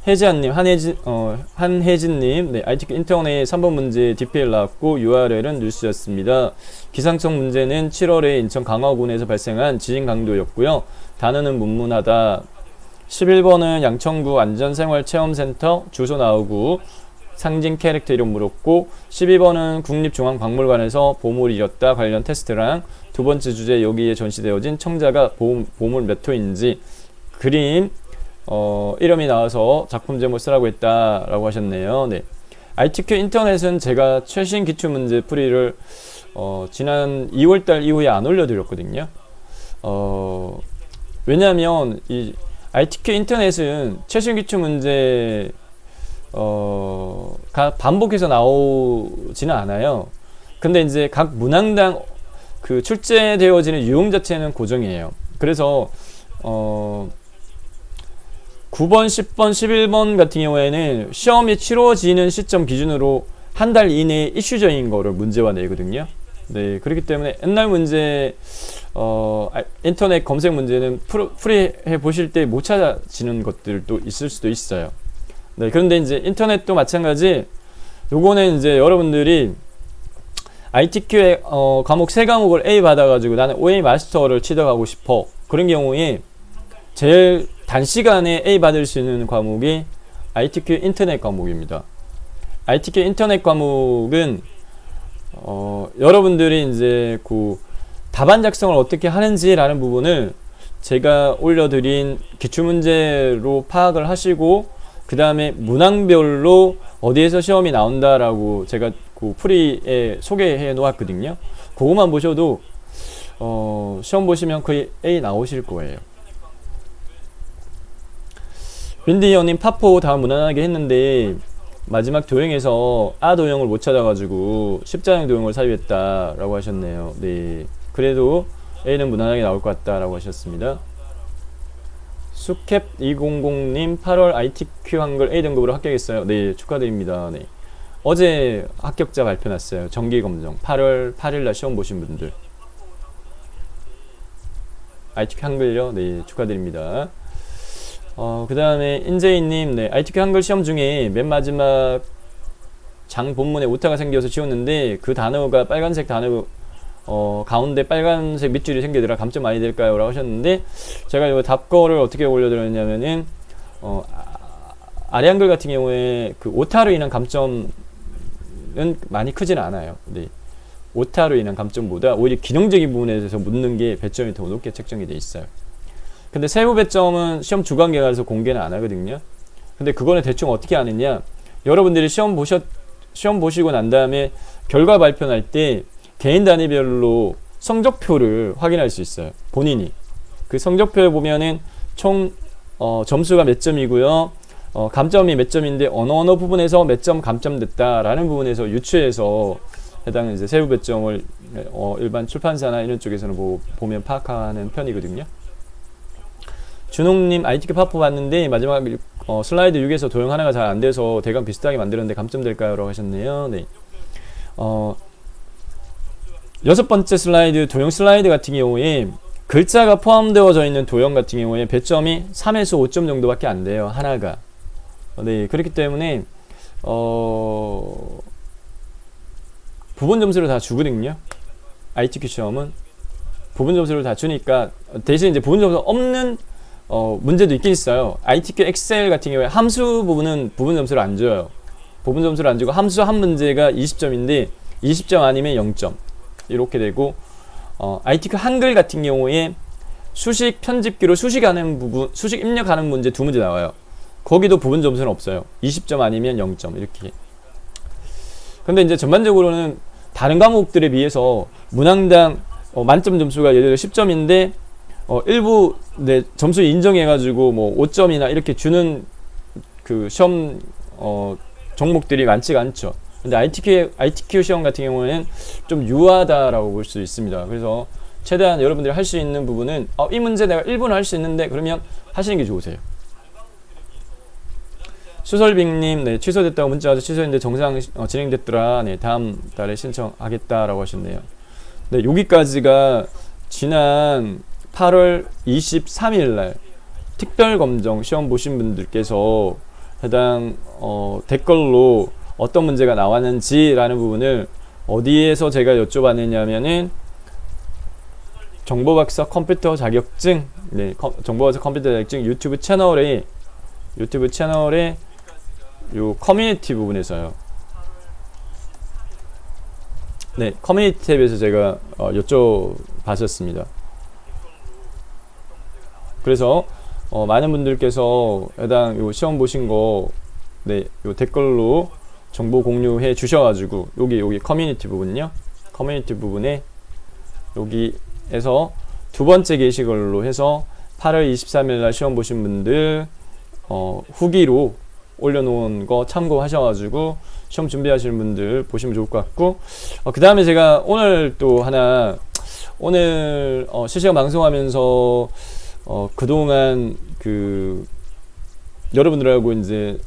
혜지안님, 한혜진님, 네, ITK 인턴의 3번 문제 DPL 나왔고 URL은 뉴스였습니다. 기상청 문제는 7월에 인천 강화군에서 발생한 지진 강도였고요. 단어는 문문하다. 11번은 양천구 안전생활체험센터 주소 나오고 상징 캐릭터 이름 물었고, 12번은 국립중앙박물관에서 보물을 잃었다 관련 테스트랑 두 번째 주제 여기에 전시되어진 청자가 보물 몇 호인지 그림 이름이 나와서 작품 제목 쓰라고 했다라고 하셨네요. 네, ITQ 인터넷은 제가 최신 기출문제 풀이를 지난 2월달 이후에 안 올려드렸거든요. 왜냐하면 이 ITQ 인터넷은 최신 기출문제 가 반복해서 나오지는 않아요. 근데 이제 각 문항당 그 출제되어지는 유형 자체는 고정이에요. 그래서 9번, 10번, 11번 같은 경우에는 시험이 치러지는 시점 기준으로 한 달 이내에 이슈적인 거를 문제화 내거든요. 네, 그렇기 때문에 옛날 문제 인터넷 검색 문제는 풀이해 보실 때 못 찾아지는 것들도 있을 수도 있어요. 네, 그런데 이제 인터넷도 마찬가지. 요거는 이제 여러분들이 ITQ의 과목 3과목을 A 받아가지고 나는 OA 마스터를 취득하고 싶어. 그런 경우에 제일 단시간에 A 받을 수 있는 과목이 ITQ 인터넷 과목입니다. ITQ 인터넷 과목은 여러분들이 이제 그 답안 작성을 어떻게 하는지라는 부분을 제가 올려드린 기출문제로 파악을 하시고, 그 다음에 문항별로 어디에서 시험이 나온다라고 제가 그 프리에 소개해 놓았거든요. 그거만 보셔도 시험 보시면 거의 A 나오실 거예요. 윈디어님, 파포 다 무난하게 했는데 마지막 도형에서 아 도형을 못 찾아가지고 십자형 도형을 사유했다라고 하셨네요. 네, 그래도 A는 무난하게 나올 것 같다라고 하셨습니다. 수캡200님, 8월 ITQ 한글 A등급으로 합격했어요. 네, 축하드립니다. 네, 어제 합격자 발표 났어요. 정기검정 8월 8일날 시험 보신 분들 ITQ 한글요. 네, 축하드립니다. 그 다음에 인재인님, 네, ITQ 한글 시험 중에 맨 마지막 장 본문에 오타가 생겨서 지웠는데 그 단어가 빨간색 단어 가운데 빨간색 밑줄이 생기더라. 감점 많이 될까요? 라고 하셨는데, 제가 이거 답거를 어떻게 올려드렸냐면은 아래 한글 같은 경우에 그 오타로 인한 감점은 많이 크지는 않아요. 네. 오타로 인한 감점보다 오히려 기능적인 부분에 대해서 묻는 게 배점이 더 높게 책정이 돼 있어요. 근데 세부 배점은 시험 주관계가서 공개는 안 하거든요. 근데 그거는 대충 어떻게 아느냐, 여러분들이 시험 보시고 난 다음에 결과 발표할 때 개인 단위별로 성적표를 확인할 수 있어요. 본인이 그 성적표에 보면은 총 점수가 몇 점이고요, 감점이 몇 점인데 어느 부분에서 몇 점 감점됐다라는 부분에서 유추해서 해당 이제 세부 배점을 일반 출판사나 이런 쪽에서는 보면 파악하는 편이거든요. 준홍님, ITK 파포 봤는데 마지막 슬라이드 6에서 도형 하나가 잘 안 돼서 대강 비슷하게 만들었는데 감점될까요? 라고 하셨네요. 네. 6번째 슬라이드, 도형 슬라이드 같은 경우에 글자가 포함되어져 있는 도형 같은 경우에 배점이 3에서 5점 정도밖에 안 돼요. 하나가. 네. 그렇기 때문에 부분 점수를 다 주거든요. ITQ 시험은 부분 점수를 다 주니까 대신 이제 부분 점수 없는 문제도 있긴 있어요. ITQ 엑셀 같은 경우에 함수 부분은 부분 점수를 안 줘요. 부분 점수를 안 주고 함수 한 문제가 20점인데 20점 아니면 0점 이렇게 되고, ITQ 한글 같은 경우에 수식 편집기로 수식하는 부분, 수식 입력하는 문제 2문제 나와요. 거기도 부분 점수는 없어요. 20점 아니면 0점 이렇게. 근데 이제 전반적으로는 다른 과목들에 비해서 문항당 만점 점수가 예를 들어 10점인데 일부 점수 인정해가지고 뭐 5점이나 이렇게 주는 그 시험 종목들이 많지가 않죠. 근데 ITQ 시험 같은 경우에는 좀 유하다라고 볼 수 있습니다. 그래서 최대한 여러분들이 할 수 있는 부분은 이 문제 내가 1분을 할 수 있는데 그러면 하시는 게 좋으세요. 수설빅님, 네, 취소됐다고 문자 와서 취소했는데 정상 진행됐더라. 네, 다음 달에 신청하겠다라고 하셨네요. 네, 여기까지가 지난 8월 23일 날 특별검정 시험 보신 분들께서 해당 댓글로 어떤 문제가 나왔는지라는 부분을 어디에서 제가 여쭤봤느냐면은 정보박사 컴퓨터 자격증, 네, 정보박사 컴퓨터 자격증 유튜브 채널에 요 커뮤니티 부분에서요. 네, 커뮤니티 탭에서 제가 여쭤봤었습니다. 그래서 많은 분들께서 해당 요 시험 보신 거, 네, 요 댓글로 정보 공유해 주셔가지고 여기 커뮤니티 부분요. 커뮤니티 부분에 여기에서 두 번째 게시글로 해서 8월 23일 날 시험 보신 분들 후기로 올려놓은 거 참고하셔가지고 시험 준비하시는 분들 보시면 좋을 것 같고, 그 다음에 제가 오늘 또 하나, 오늘 실시간 방송하면서 그동안 그 여러분들하고 이제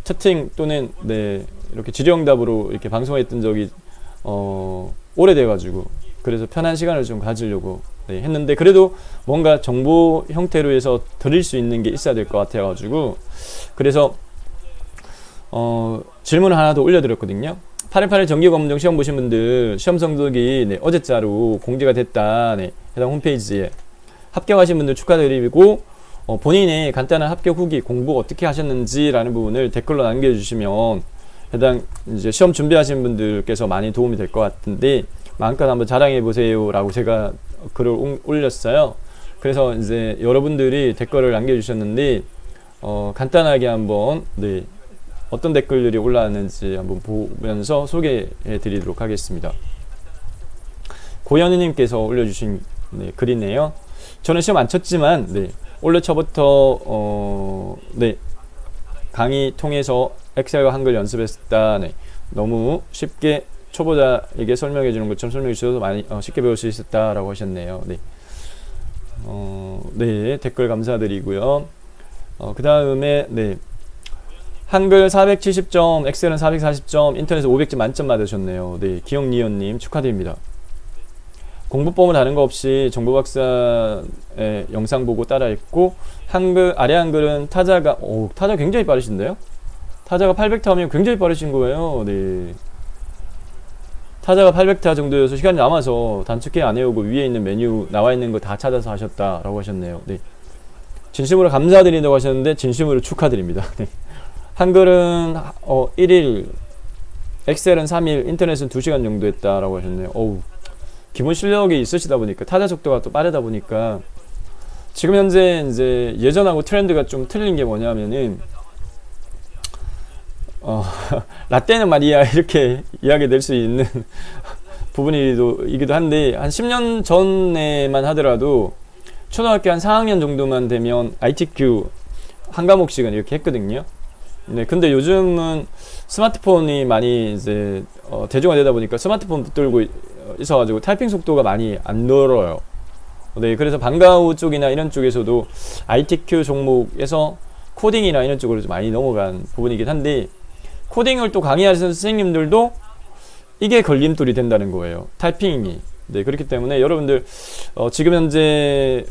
채팅 또는 네, 이렇게 질의응답으로 이렇게 방송했던 적이 오래돼가지고 그래서 편한 시간을 좀 가지려고 네, 했는데, 그래도 뭔가 정보 형태로 해서 드릴 수 있는 게 있어야 될 것 같아가지고 그래서 질문을 하나 더 올려드렸거든요. 8.18 정기검정 시험 보신 분들 시험 성적이 네, 어제자로 공개가 됐다. 네, 해당 홈페이지에 합격하신 분들 축하드리고 본인의 간단한 합격 후기, 공부 어떻게 하셨는지라는 부분을 댓글로 남겨주시면 해당 이제 시험 준비하시는 분들께서 많이 도움이 될 것 같은데 마음껏 한번 자랑해 보세요 라고 제가 글을 올렸어요. 그래서 이제 여러분들이 댓글을 남겨주셨는데 간단하게 한번 네, 어떤 댓글들이 올라왔는지 한번 보면서 소개해 드리도록 하겠습니다. 고현우님께서 올려주신 네, 글이네요. 저는 시험 안 쳤지만 네, 올해 초부터 네, 강의 통해서 엑셀과 한글 연습했다. 네, 너무 쉽게 초보자에게 설명해 주는 것처럼 설명해 주셔서 많이 쉽게 배울 수 있었다라고 하셨네요. 네, 네, 댓글 감사드리고요. 그 다음에 네, 한글 470점, 엑셀은 440점, 인터넷에 500점 만점 받으셨네요. 네, 기영리언님 축하드립니다. 공부법은 다른 거 없이 정보박사의 영상 보고 따라했고, 한글, 아래 한글은 타자가, 타자 굉장히 빠르신데요? 타자가 800타 하면 굉장히 빠르신 거예요. 네. 타자가 800타 정도여서 시간이 남아서 단축키 안 해오고 위에 있는 메뉴 나와 있는 거 다 찾아서 하셨다라고 하셨네요. 네. 진심으로 감사드린다고 하셨는데, 진심으로 축하드립니다. 네. 한글은 1일 엑셀은 3일, 인터넷은 2시간 정도 했다라고 하셨네요. 어우, 기본 실력이 있으시다 보니까 타자 속도가 또 빠르다 보니까 지금 현재 이제 예전하고 트렌드가 좀 틀린 게 뭐냐면은 라떼는 말이야 이렇게 이야기 될 수 있는 부분이기도 한데 한 10년 전에만 하더라도 초등학교 한 4학년 정도만 되면 ITQ 한 과목씩은 이렇게 했거든요. 네, 근데 요즘은 스마트폰이 많이 이제 대중화되다 보니까 스마트폰 붙들고 있어가지고 타이핑 속도가 많이 안 늘어요. 네, 그래서 방과후 쪽이나 이런 쪽에서도 ITQ 종목에서 코딩이나 이런 쪽으로 좀 많이 넘어간 부분이긴 한데 코딩을 또 강의하시는 선생님들도 이게 걸림돌이 된다는 거예요. 타이핑이. 네, 그렇기 때문에 여러분들 지금 현재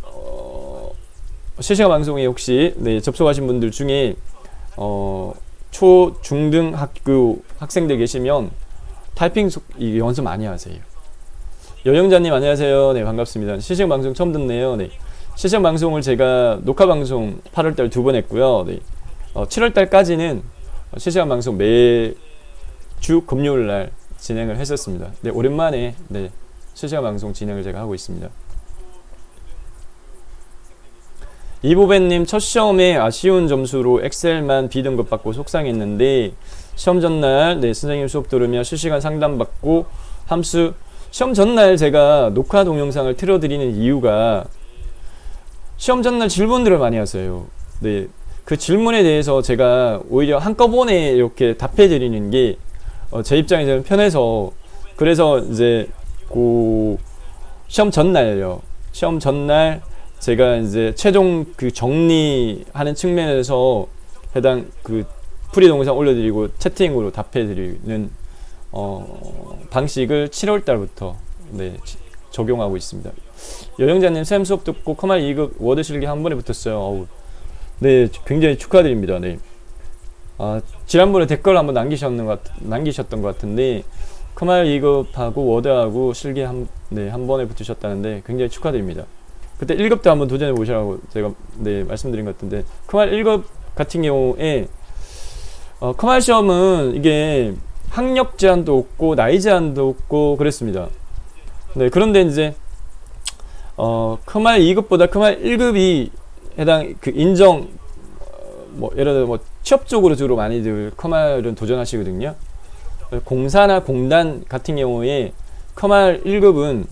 실시간 방송에 혹시 네, 접속하신 분들 중에 초, 중등 학교 학생들 계시면 타이핑 연습 많이 하세요. 여영자님 안녕하세요. 네, 반갑습니다. 실시간 방송 처음 듣네요. 네, 실시간 방송을 제가 녹화 방송 8월달 2번 했고요. 네, 7월달까지는 실시간 방송 매주 금요일날 진행을 했었습니다. 네, 오랜만에 네, 실시간 방송 진행을 제가 하고 있습니다. 이보배님 첫 시험에 아쉬운 점수로 엑셀만 B등급 받고 속상했는데 시험 전날 네, 선생님 수업 들으며 실시간 상담 받고 함수 시험 전날 제가 녹화 동영상을 틀어드리는 이유가 시험 전날 질문들을 많이 하세요. 네, 그 질문에 대해서 제가 오히려 한꺼번에 이렇게 답해 드리는 게 제 입장에서는 편해서 그래서 이제 그 시험 전날요. 시험 전날 제가 이제 최종 그 정리하는 측면에서 해당 그 프리 동영상 올려드리고 채팅으로 답해드리는 방식을 7월 달부터 네, 적용하고 있습니다. 여영자님 쌤 수업 듣고 커말 2급 워드 실기 한 번에 붙었어요. 어우, 네, 굉장히 축하드립니다. 네. 지난번에 댓글 한번 남기셨던 것 같은데 커말 2급하고 워드하고 실기 한 번에 붙으셨다는데 굉장히 축하드립니다. 그때 1급도 한번 도전해 보시라고 제가 네, 말씀드린 것 같은데 커말 1급 같은 경우에 커말 시험은 이게 학력 제한도 없고 나이 제한도 없고 그랬습니다. 네, 그런데 이제 커말 2급보다 커말 1급이 해당 그 인정 뭐 예를 들어 뭐 취업 쪽으로 주로 많이들 커말은 도전하시거든요. 공사나 공단 같은 경우에 커말 1급은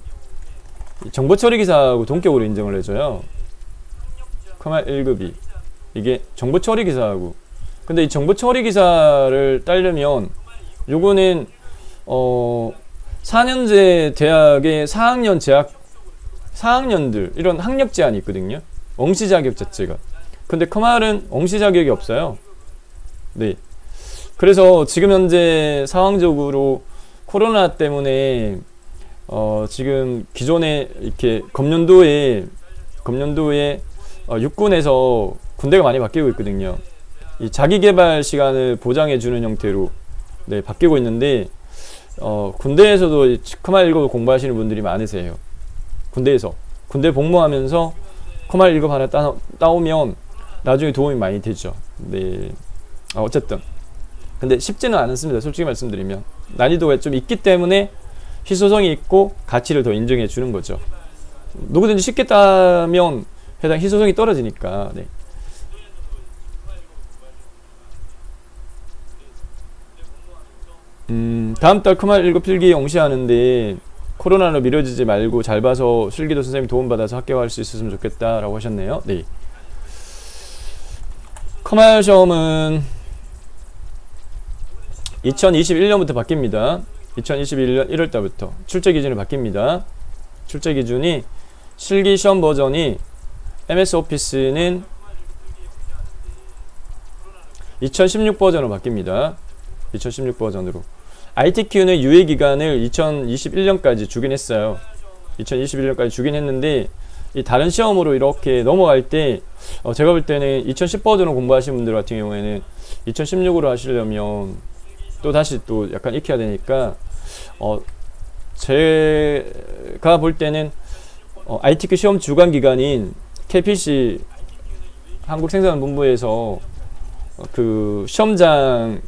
정보처리기사하고 동격으로 인정을 해줘요. 커말 1급이 이게 정보처리기사하고 근데 이 정보처리기사를 따려면 요거는 4년제 대학의 4학년 재학 4학년들 이런 학력 제한이 있거든요. 엉시 자격 자체가. 근데 커말은 엉시 자격이 없어요. 네. 그래서 지금 현재 상황적으로 코로나 때문에 지금 기존에 이렇게 금년도에 육군에서 군대가 많이 바뀌고 있거든요. 이 자기개발 시간을 보장해주는 형태로 네, 바뀌고 있는데 군대에서도 커말 1급을 공부하시는 분들이 많으세요. 군대에서 군대 복무하면서 커말 1급 하나 따오면 나중에 도움이 많이 되죠. 네. 어쨌든 근데 쉽지는 않습니다. 솔직히 말씀드리면 난이도가 좀 있기 때문에 희소성이 있고 가치를 더 인정해 주는 거죠. 누구든지 쉽게 따면 해당 희소성이 떨어지니까. 네. 다음 달 커말 1급 필기 옹시하는데 코로나로 미뤄지지 말고 잘 봐서 실기도 선생님 도움받아서 합격할 수 있었으면 좋겠다 라고 하셨네요. 네. 커말 시험은 2021년부터 바뀝니다. 2021년 1월달부터 출제 기준이 바뀝니다. 출제 기준이 실기 시험 버전이 MS 오피스는 2016 버전으로 바뀝니다. 2016 버전으로. ITQ는 유예 기간을 2021년까지 주긴 했어요. 2021년까지 주긴 했는데 이 다른 시험으로 이렇게 넘어갈 때 제가 볼 때는 2010 버전으로 공부하시는 분들 같은 경우에는 2016으로 하시려면 또 다시 또 약간 익혀야 되니까 제가 볼 때는 ITQ 시험 주관 기관인 KPC 한국생산본부에서 그 시험장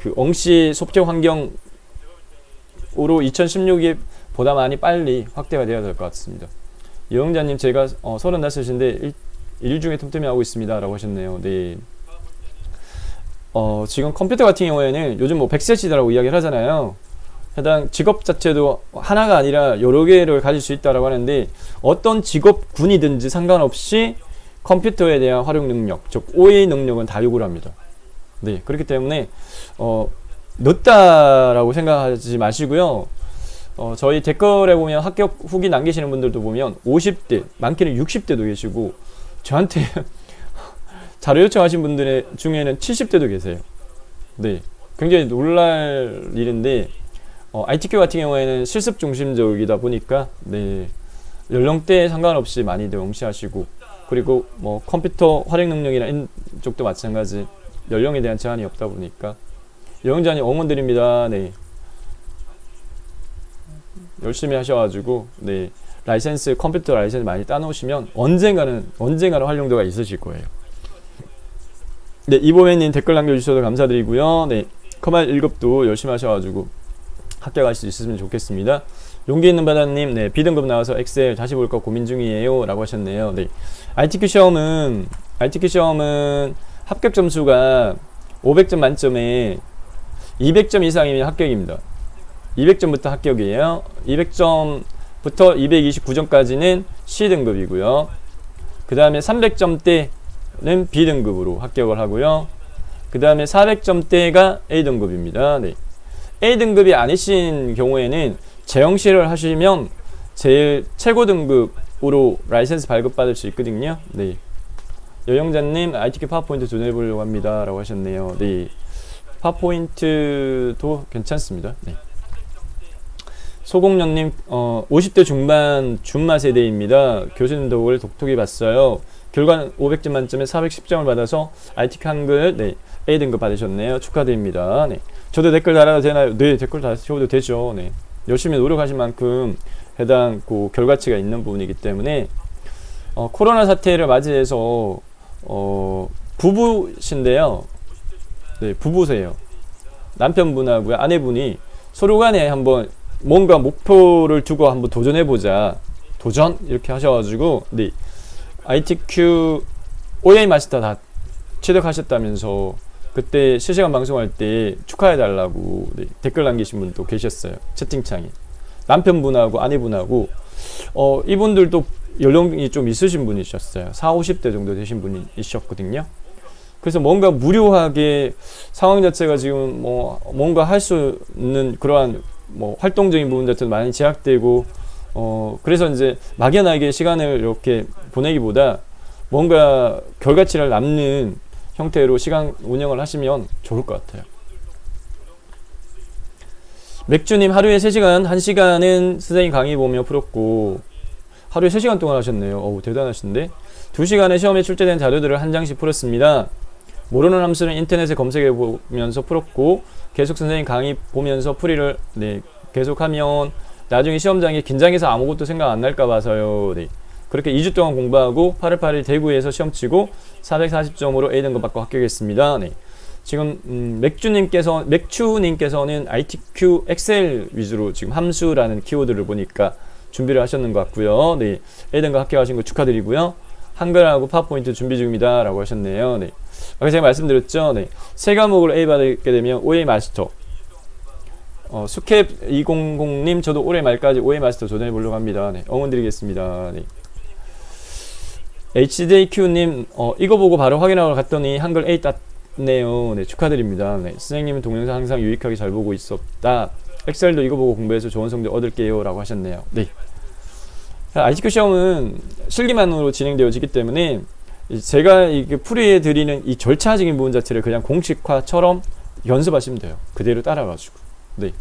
그 엉시 속죄 환경으로 2016이 보다 많이 빨리 확대가 되어야 될 것 같습니다. 여영자님, 제가 35인데 일 중에 틈틈이 하고 있습니다 라고 하셨네요. 네. 지금 컴퓨터 같은 경우에는 요즘 뭐 100세 시대라고 이야기를 하잖아요. 해당 직업 자체도 하나가 아니라 여러 개를 가질 수 있다라고 하는데, 어떤 직업군이든지 상관없이 컴퓨터에 대한 활용 능력, 즉 OA 능력은 다 요구를 합니다. 네, 그렇기 때문에 늦다라고 생각하지 마시고요. 저희 댓글에 보면 합격 후기 남기시는 분들도 보면 50대, 많게는 60대도 계시고, 저한테 자료 요청하신 분들 중에는 70대도 계세요. 네, 굉장히 놀랄 일인데, ITQ 같은 경우에는 실습 중심적이다 보니까, 네, 연령대에 상관없이 많이들 응시하시고, 그리고 뭐 컴퓨터 활용 능력이나 쪽도 마찬가지 연령에 대한 제한이 없다 보니까 여행자님 응원드립니다. 네, 열심히 하셔가지고, 네, 라이센스, 컴퓨터 라이센스 많이 따놓으시면 언젠가는 활용도가 있으실 거예요. 네, 이보매님 댓글 남겨주셔서 감사드리고요. 네, 커말 1급도 열심히 하셔가지고 합격할 수 있으면 좋겠습니다. 용기 있는 바다님, 네, B등급 나와서 엑셀 다시 볼까 고민 중이에요 라고 하셨네요. 네, ITQ 시험은 합격 점수가 500점 만점에 200점 이상이면 합격입니다. 200점부터 합격이에요. 200점부터 229점까지는 C등급이고요. 그 다음에 300점대는 B등급으로 합격을 하고요. 그 다음에 400점대가 A등급입니다. 네. A등급이 아니신 경우에는 재영시를 하시면 제일 최고 등급으로 라이센스 발급받을 수 있거든요. 네. 여영자님, ITQ 파워포인트 도전해보려고 합니다 라고 하셨네요. 네, 파워포인트도 괜찮습니다. 네. 소공년님, 50대 중반 준마 세대입니다. 교수님 덕을 독특히 봤어요. 결과는 500점 만점에 410점을 받아서 ITQ 한글, 네, A등급 받으셨네요. 축하드립니다. 네. 저도 댓글 달아도 되나요? 네, 댓글 달아도 되죠. 네. 열심히 노력하신 만큼 해당 결과치가 있는 부분이기 때문에, 코로나 사태를 맞이해서 부부신데요. 네, 부부세요. 남편분하고 아내분이 서로 간에 한번 뭔가 목표를 두고 한번 도전해보자. 도전? 이렇게 하셔가지고, 네, ITQ OA 마스터 다 취득하셨다면서 그때 실시간 방송할 때 축하해달라고, 네, 댓글 남기신 분도 계셨어요. 채팅창에. 남편분하고 아내분하고, 이분들도 연령이 좀 있으신 분이셨어요. 40, 50대 정도 되신 분이셨거든요. 그래서 뭔가 무료하게 상황 자체가 지금 뭔가 할 수 있는 그러한 활동적인 부분 자체도 많이 제약되고, 그래서 이제 막연하게 시간을 이렇게 보내기보다 뭔가 결과치를 남는 형태로 시간 운영을 하시면 좋을 것 같아요. 맥주님, 하루에 3시간, 1시간은 선생님 강의 보며 풀었고, 하루에 3시간 동안 하셨네요. 어우, 대단하신데. 2시간에 시험에 출제된 자료들을 한 장씩 풀었습니다. 모르는 함수는 인터넷에 검색해 보면서 풀었고, 계속 선생님 강의 보면서 풀이를, 네, 계속하면 나중에 시험장에 긴장해서 아무것도 생각 안 날까 봐서요. 네. 그렇게 2주 동안 공부하고 8월 8일 대구에서 시험 치고 440점으로 A등급 받고 합격했습니다. 네. 지금 맥추님께서는 ITQ 엑셀 위주로 지금 함수라는 키워드를 보니까 준비를 하셨는 것 같고요. 네. A등급 합격하신 거 축하드리고요. 한글하고 파워포인트 준비 중입니다 라고 하셨네요. 네. 아까 제가 말씀드렸죠. 네. 세 과목을 A 받게 되면 OA 마스터. 수캡 200님, 저도 올해 말까지 OA 마스터 도전해 보려고 합니다. 네. 응원 드리겠습니다. 네. HJQ님, 이거 보고 바로 확인하러 갔더니 한글 A 땄네요. 네, 축하드립니다. 네, 선생님은 동영상 항상 유익하게 잘 보고 있었다. 엑셀도 이거 보고 공부해서 좋은 성적 얻을게요 라고 하셨네요. 네. ITQ 시험은 실기만으로 진행되어지기 때문에 제가 이게 풀이해 드리는 이 절차적인 부분 자체를 그냥 공식화처럼 연습하시면 돼요. 그대로 따라가지고. 네.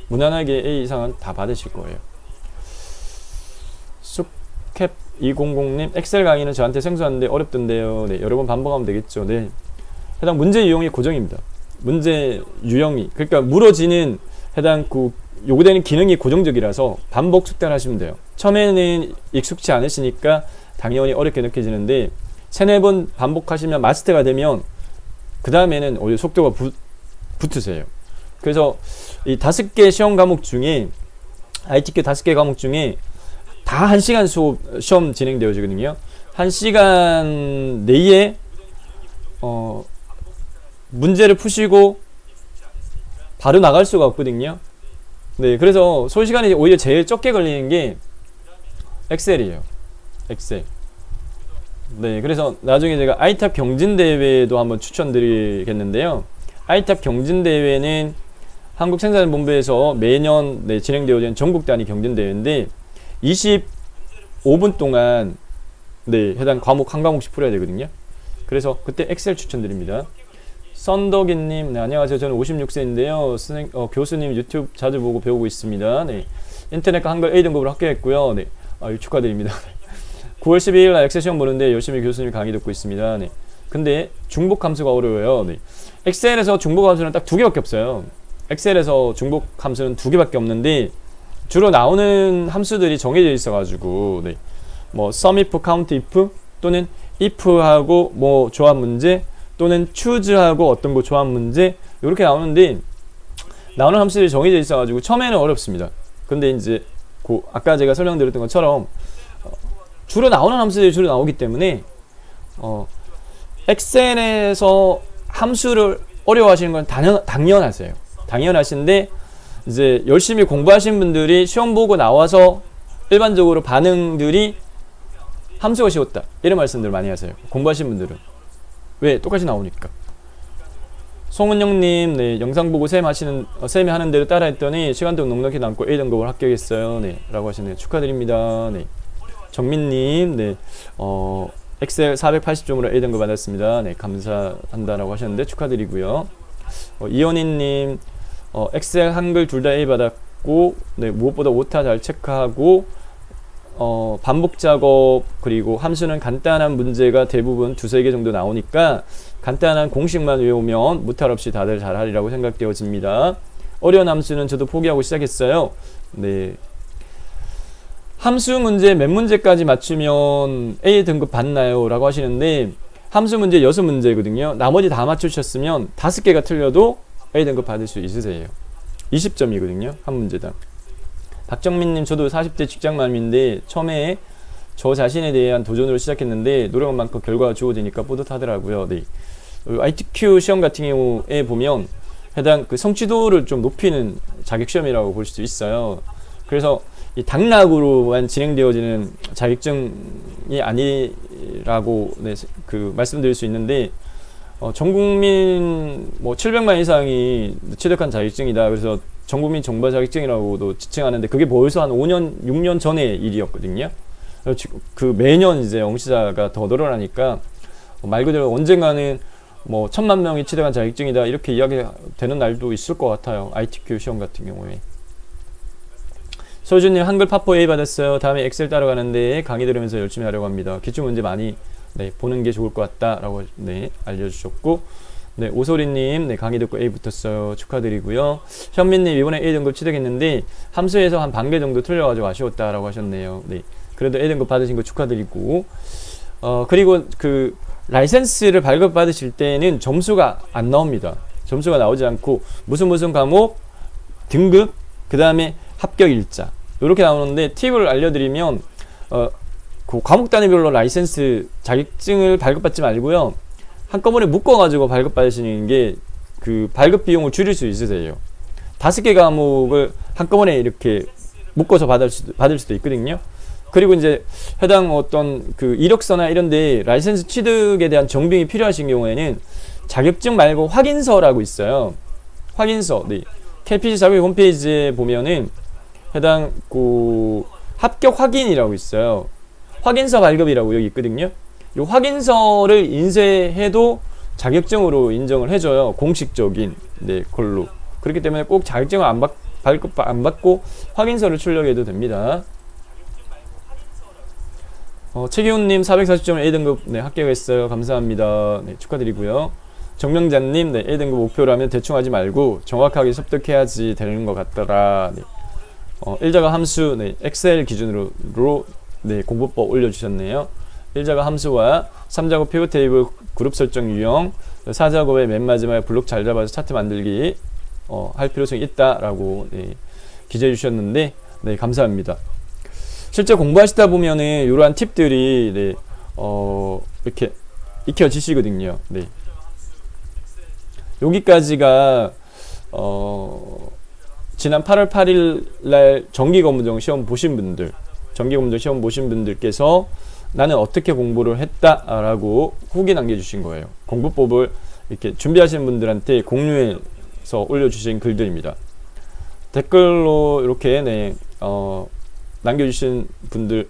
무난하게 A 이상은 다 받으실 거예요. 수캡 200님, 엑셀 강의는 저한테 생소한데 어렵던데요. 네, 여러 번 반복하면 되겠죠. 네. 해당 문제 유형이 고정입니다. 문제 유형이, 그러니까 물어지는 해당 요구되는 기능이 고정적이라서 반복 숙달을 하시면 돼요. 처음에는 익숙치 않으시니까 당연히 어렵게 느껴지는데 3-4번 반복하시면 마스터가 되면 그 다음에는 속도가 붙으세요. 그래서 이 5개 시험 과목 중에 ITQ 5개 과목 중에 다 1시간 시험 진행되어지거든요. 1시간 내에 문제를 푸시고 바로 나갈 수가 없거든요. 네, 그래서 소요시간이 오히려 제일 적게 걸리는 게 엑셀이에요. 엑셀. 네, 그래서 나중에 제가 아이탑 경진대회도 한번 추천드리겠는데요. 아이탑 경진대회는 한국생산본부에서 매년 진행되어지는 전국 단위 경진대회인데 25분 동안 해당 과목 한 과목씩 풀어야 되거든요. 그래서 그때 엑셀 추천드립니다. 썬더기님, 안녕하세요. 저는 56세인데요. 교수님 유튜브 자주 보고 배우고 있습니다. 인터넷과 한글 A등급으로 합격했고요. 축하드립니다. 9월 12일 날 엑셀 시험 보는데 열심히 교수님 강의 듣고 있습니다. 근데 중복 함수가 어려워요. 엑셀에서 중복 함수는 딱 2개밖에 없어요. 엑셀에서 중복 함수는 2개밖에 없는데 주로 나오는 함수들이 정해져 있어가지고 뭐 sum if, count if 또는 if하고 뭐 조합 문제 또는 choose하고 어떤 거 조합 문제 이렇게 나오는데 나오는 함수들이 정해져 있어가지고 처음에는 어렵습니다. 근데 이제 아까 제가 설명드렸던 것처럼 주로 나오는 함수들이 주로 나오기 때문에 엑셀에서 함수를 어려워하시는 건 당연하세요. 당연하신데 이제 열심히 공부하신 분들이 시험 보고 나와서 일반적으로 반응들이 함수가 쉬웠다 이런 말씀들 많이 하세요. 공부하신 분들은 왜? 똑같이 나오니까. 송은영님, 영상 보고 쌤이 하는 대로 따라했더니 시간도 넉넉히 남고 A등급을 합격했어요. 라고 하시네요. 축하드립니다. 정민님, 엑셀 480점으로 A등급 받았습니다. 감사한다라고 하셨는데 축하드리고요. 이현희님, 엑셀 한글 둘 다 A 받았고, 무엇보다 오타 잘 체크하고, 반복 작업 그리고 함수는 간단한 문제가 대부분 2-3개 정도 나오니까 간단한 공식만 외우면 무탈 없이 다들 잘하리라고 생각되어집니다. 어려운 함수는 저도 포기하고 시작했어요. 함수 문제 몇 문제까지 맞추면 A 등급 받나요? 라고 하시는데 함수 문제 6문제거든요. 나머지 다 맞추셨으면 5개가 틀려도 A 등급 받을 수 있으세요. 20점이거든요. 한 문제당. 박정민님, 저도 40대 직장맘인데 처음에 저 자신에 대한 도전으로 시작했는데 노력한 만큼 결과가 주어지니까 뿌듯하더라고요. ITQ 시험 같은 경우에 보면 해당 그 성취도를 좀 높이는 자격시험이라고 볼 수 있어요. 그래서 이 당락으로만 진행되어지는 자격증이 아니라고 말씀드릴 수 있는데 전국민 뭐 700만 이상이 취득한 자격증이다. 그래서 전국민 정보 자격증이라고도 지칭하는데 그게 벌써 한 5년, 6년 전의 일이었거든요. 그 매년 이제 응시자가 더 늘어나니까 말 그대로 언젠가는 뭐 1000만 명이 취득한 자격증이다 이렇게 이야기되는 날도 있을 것 같아요. ITQ 시험 같은 경우에. 소주님, 한글 파포 A 받았어요. 다음에 엑셀 따라가는데 강의 들으면서 열심히 하려고 합니다. 기출문제 많이 보는 게 좋을 것 같다라고 알려주셨고, 오소리님, 강의 듣고 A 붙었어요. 축하드리고요. 현민님, 이번에 A등급 취득했는데 함수에서 한 반개 정도 틀려가지고 아쉬웠다라고 하셨네요. 그래도 A등급 받으신 거 축하드리고, 그리고 그 라이센스를 발급받으실 때는 점수가 안 나옵니다. 점수가 나오지 않고 무슨 과목, 등급, 그 다음에 합격 일자 이렇게 나오는데 팁을 알려드리면 그 과목 단위별로 라이센스 자격증을 발급받지 말고요. 한꺼번에 묶어가지고 발급받으시는 게 그 발급 비용을 줄일 수 있으세요. 5개 과목을 한꺼번에 이렇게 묶어서 받을 수도 있거든요. 그리고 이제 해당 어떤 그 이력서나 이런데 라이센스 취득에 대한 정빙이 필요하신 경우에는 자격증 말고 확인서라고 있어요. 확인서. KPC 자격 홈페이지에 보면은 해당 그 합격 확인이라고 있어요. 확인서 발급이라고 여기 있거든요. 이 확인서를 인쇄해도 자격증으로 인정을 해줘요. 공식적인 걸로. 그렇기 때문에 꼭 자격증을 발급 안 받고 확인서를 출력해도 됩니다. 최기훈님, 440점 A등급 합격했어요. 감사합니다. 축하드리고요. 정명자님, A등급 목표라면 대충 하지 말고 정확하게 습득해야지 되는 것 같더라. 일자가 함수, 엑셀 기준으로 공부법 올려주셨네요. 일자가 함수와 3자고 피벗 테이블 그룹 설정 유형, 사작업의 맨 마지막에 블록 잘 잡아서 차트 만들기 할 필요성이 있다라고 기재해 주셨는데, 네, 감사합니다. 실제 공부하시다 보면은 이러한 팁들이 이렇게 익혀지시거든요. 네. 여기까지가 지난 8월 8일 날 정기검정 시험 보신 분들께서 나는 어떻게 공부를 했다라고 후기 남겨주신 거예요. 공부법을 이렇게 준비하시는 분들한테 공유해서 올려주신 글들입니다. 댓글로 이렇게 남겨주신 분들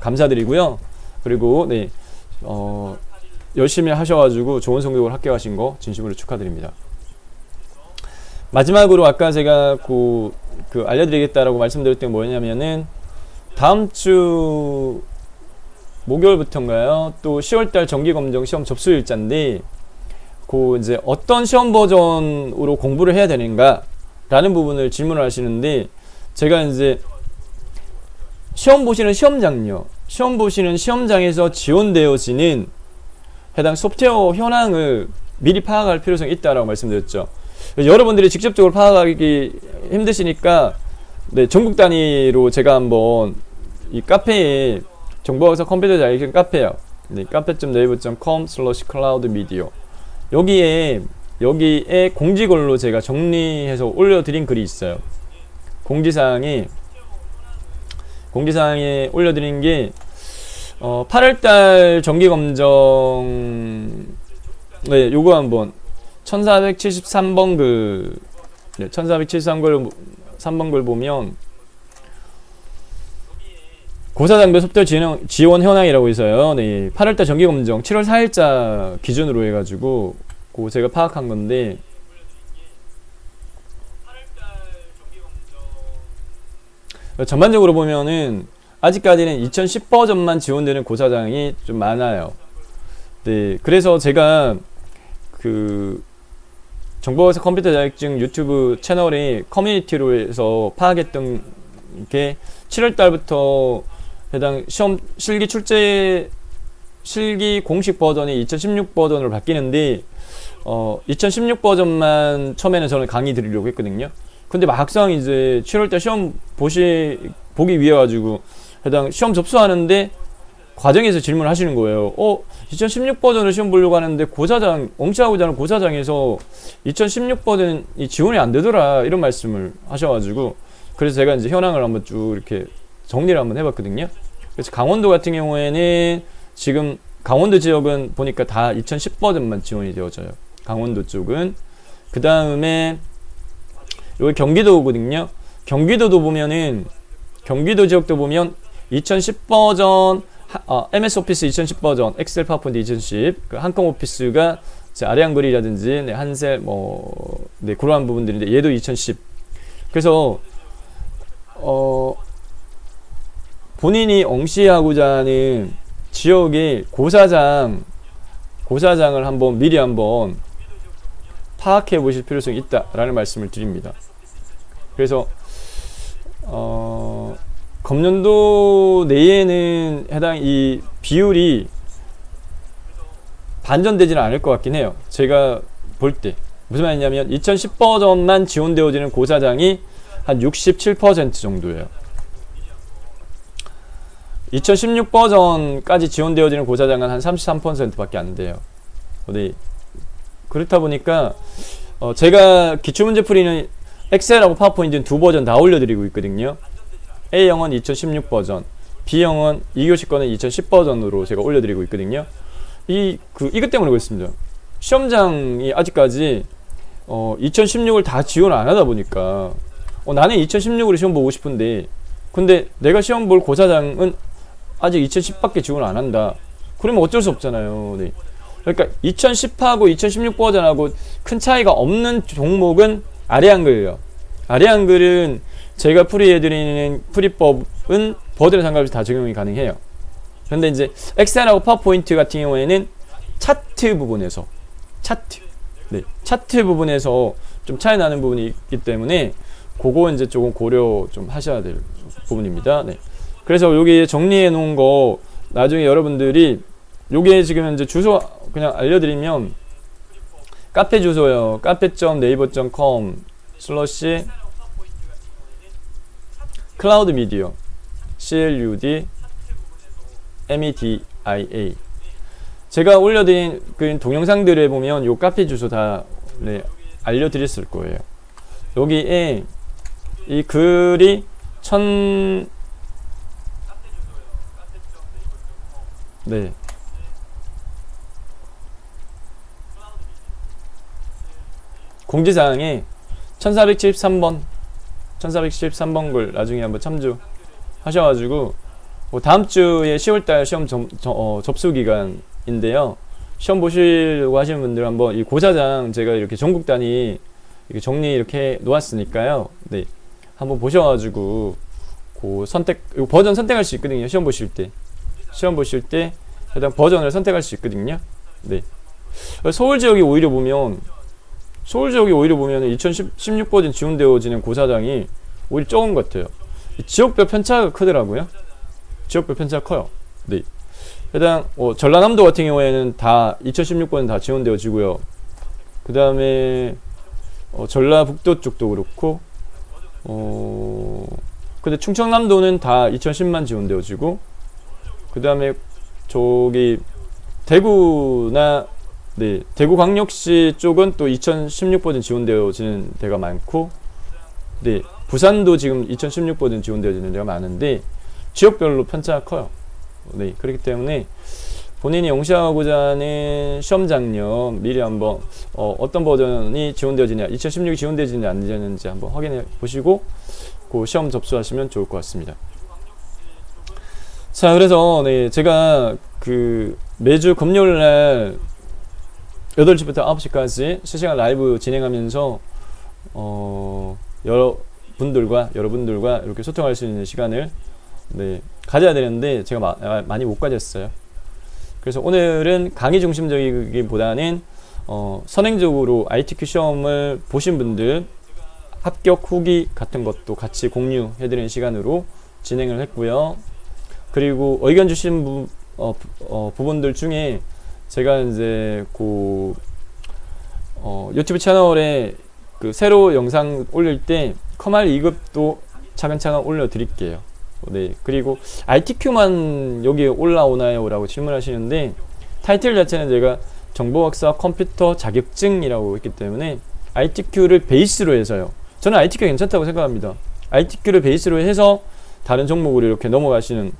감사드리고요. 그리고 열심히 하셔가지고 좋은 성적을 합격하신 거 진심으로 축하드립니다. 마지막으로 아까 제가 알려드리겠다라고 말씀드렸던 게 뭐냐면은 다음 주 목요일부터인가요? 또 10월달 정기검정 시험 접수일자인데 이제 어떤 시험 버전으로 공부를 해야 되는가 라는 부분을 질문을 하시는데, 제가 이제 시험 보시는 시험장에서 지원되어지는 해당 소프트웨어 현황을 미리 파악할 필요성이 있다라고 말씀드렸죠. 여러분들이 직접적으로 파악하기 힘드시니까 전국 단위로 제가 한번 이 카페에 정보학습 컴퓨터 자격증 카페요. 카페.naver.com/cloudmedia 여기에 공지글로 제가 정리해서 올려드린 글이 있어요. 공지사항에 올려드린 게 8월달 정기검정 요거 한번 1473번 글 1473번 글 보면 고사장별 소프트웨어 지원 현황이라고 있어요. 8월달 정기검정 7월 4일자 기준으로 해가지고 제가 파악한 건데, 전반적으로 보면은 아직까지는 2010 버전만 지원되는 고사장이 좀 많아요. 네, 그래서 제가 정보학습 컴퓨터 자격증 유튜브 채널에 커뮤니티로 해서 파악했던 게 7월달부터 해당 시험 실기 공식 버전이 2016 버전으로 바뀌는데 2016 버전만 처음에는 저는 강의 드리려고 했거든요. 근데 막상 이제 7월달 시험 보기 위해 가지고 해당 시험 접수하는데 과정에서 질문을 하시는 거예요. 2016 버전을 시험 보려고 하는데 엉치하고자 하는 고사장에서 2016 버전이 지원이 안 되더라, 이런 말씀을 하셔가지고, 그래서 제가 이제 현황을 한번 쭉 이렇게 정리를 한번 해봤거든요. 그래서 강원도 같은 경우에는 지금 강원도 지역은 보니까 다 2010 버전만 지원이 되어져요. 강원도 쪽은. 그 다음에 여기 경기도거든요. 경기도도 보면은 경기도 지역도 보면 2010 버전 MS 오피스 2010 버전, 엑셀 파워포인트 2010, 한컴 오피스가 아래 한글이라든지 한셀 그러한 부분들인데 얘도 2010. 그래서 본인이 엉시하고자 하는 지역의 고사장을 미리 한번 파악해 보실 필요성이 있다라는 말씀을 드립니다. 그래서 검년도 내에는 해당 이 비율이 반전되지는 않을 것 같긴 해요. 제가 볼 때 무슨 말이냐면 2010 버전만 지원되어지는 고사장이 한 67% 정도예요. 2016 버전까지 지원되어지는 고사장은 한 33%밖에 안 돼요. 그렇다 보니까 제가 기출문제 풀이는 엑셀하고 파워포인트는 두 버전 다 올려드리고 있거든요. A형은 2016 버전, B형은 2교시 거는 2010 버전으로 제가 올려드리고 있거든요. 이것 때문에 그렇습니다. 시험장이 아직까지 2016을 다 지원을 안 하다 보니까 나는 2016으로 시험 보고 싶은데, 근데 내가 시험 볼 고사장은 아직 2010밖에 지원을 안 한다. 그러면 어쩔 수 없잖아요. 네. 그러니까 2010하고 2016 버전하고 큰 차이가 없는 종목은 아래 한글이에요. 아래 한글은 제가 풀이해드리는 풀이법은 버전에 상관없이 다 적용이 가능해요. 그런데 이제 엑셀하고 파워포인트 같은 경우에는 차트 부분에서 좀 차이 나는 부분이 있기 때문에 그거 이제 조금 고려 좀 하셔야 될 부분입니다. 네. 그래서 여기 정리해 놓은 거 나중에 여러분들이 요게 지금 이제 주소 그냥 알려드리면 카페 주소요. 카페.naver.com 슬러시 클라우드 미디어 CLUD MEDIA. 제가 올려드린 그 동영상들에 보면 요 카페 주소 다 네, 알려드렸을 거예요. 여기에 이 글이 네. 공지사항에 1473번 글 나중에 한번 참조하셔가지고 뭐 다음 주에 10월달 시험 접수 기간인데요. 시험 보시려고 하시는 분들 한번 이 고사장 제가 이렇게 전국 단위 이렇게 정리 이렇게 놓았으니까요. 네, 한번 보셔가지고 그 버전 선택할 수 있거든요. 시험 보실 때 해당 버전을 선택할 수 있거든요. 네, 서울 지역이 오히려 보면 2016 버전 지원되어지는 고사장이 오히려 적은 것 같아요. 지역별 편차가 크더라고요. 지역별 편차가 커요. 네. 해당 전라남도 같은 경우에는 다 2016번은 다 지원되어지고요. 그 다음에 전라북도 쪽도 그렇고 근데 충청남도는 다 2010만 지원되어지고, 그 다음에 저기 대구나 네, 대구광역시 쪽은 또 2016 버전 지원되어지는 데가 많고, 네, 부산도 지금 2016 버전 지원되어지는 데가 많은데 지역별로 편차가 커요. 네, 그렇기 때문에 본인이 영시하고자 하는 시험 장면 미리 한번 어떤 버전이 지원되어지냐, 2016이 지원되어지는지 안 되는지 한번 확인해 보시고 그 시험 접수하시면 좋을 것 같습니다. 자, 그래서 네, 제가 그 매주 금요일날 8시부터 9시까지 실시간 라이브 진행하면서 여러분들과 이렇게 소통할 수 있는 시간을 네, 가져야 되는데 제가 많이 못 가졌어요. 그래서 오늘은 강의 중심적이기보다는 선행적으로 ITQ 시험을 보신 분들 합격 후기 같은 것도 같이 공유해드리는 시간으로 진행을 했고요. 그리고 의견 주신 부분들 중에 제가 이제 유튜브 채널에 그 새로 영상 올릴 때 커말 2급도 차근차근 올려드릴게요. 네, 그리고 ITQ만 여기에 올라오나요? 라고 질문하시는데 타이틀 자체는 제가 정보학사 컴퓨터 자격증이라고 했기 때문에 ITQ를 베이스로 해서요. 저는 ITQ 괜찮다고 생각합니다. ITQ를 베이스로 해서 다른 종목으로 이렇게 넘어가시는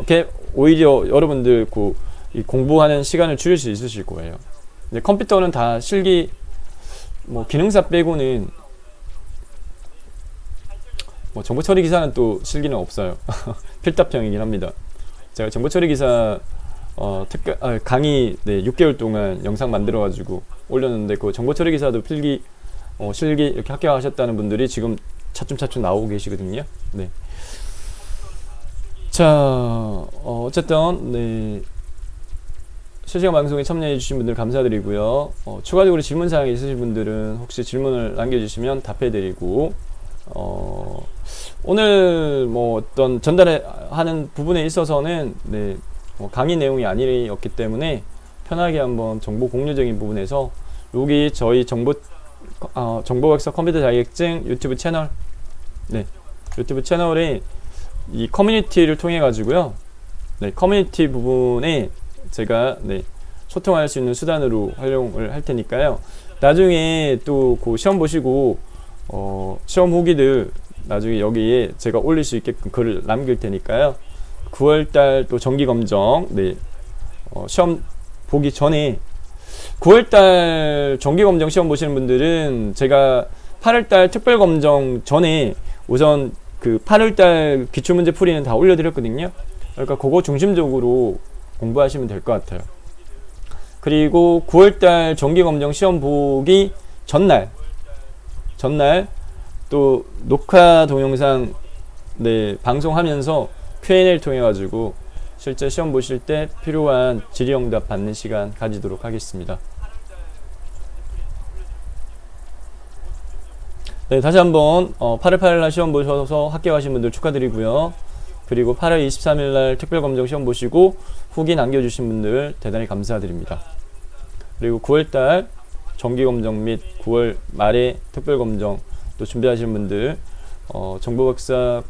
게 오히려 여러분들 이 공부하는 시간을 줄일 수 있으실 거예요. 근데 컴퓨터는 다 실기 기능사 빼고는 정보 처리 기사는 또 실기는 없어요. 필답형이긴 합니다. 제가 정보 처리 기사 강의 6개월 동안 영상 만들어 가지고 올렸는데 그 정보 처리 기사도 필기 실기 이렇게 합격하셨다는 분들이 지금 차츰차츰 나오고 계시거든요. 네. 자, 어쨌든 네. 실시간 방송에 참여해 주신 분들 감사드리고요. 추가적으로 질문 사항이 있으신 분들은 혹시 질문을 남겨주시면 답해드리고, 오늘 어떤 전달하는 부분에 있어서는 네, 강의 내용이 아니었기 때문에 편하게 한번 정보 공유적인 부분에서 여기 저희 정보학사 컴퓨터 자격증 유튜브 채널, 네, 유튜브 채널에 이 커뮤니티를 통해 가지고요, 네, 커뮤니티 부분에 제가 네, 소통할 수 있는 수단으로 활용을 할 테니까요. 나중에 또 그 시험 보시고 시험 후기들 나중에 여기에 제가 올릴 수 있게끔 글을 남길 테니까요. 9월달 또 정기검정 네, 시험 보기 전에 9월달 정기검정 시험 보시는 분들은 제가 8월달 특별검정 전에 우선 그 8월달 기출문제 풀이는 다 올려드렸거든요. 그러니까 그거 중심적으로 공부하시면 될 것 같아요. 그리고 9월달 정기검정 시험 보기 전날 또 녹화 동영상 네, 방송하면서 Q&A를 통해 가지고 실제 시험 보실 때 필요한 질의응답 받는 시간 가지도록 하겠습니다. 네, 다시 한번 8월 8일날 시험 보셔서 합격하신 분들 축하드리고요. 그리고 8월 23일날 특별검정 시험 보시고 후기 남겨주신 분들 대단히 감사드립니다. 그리고 9월달 정기검정 및 9월 말에 특별검정 또 준비하시는 분들 정보박사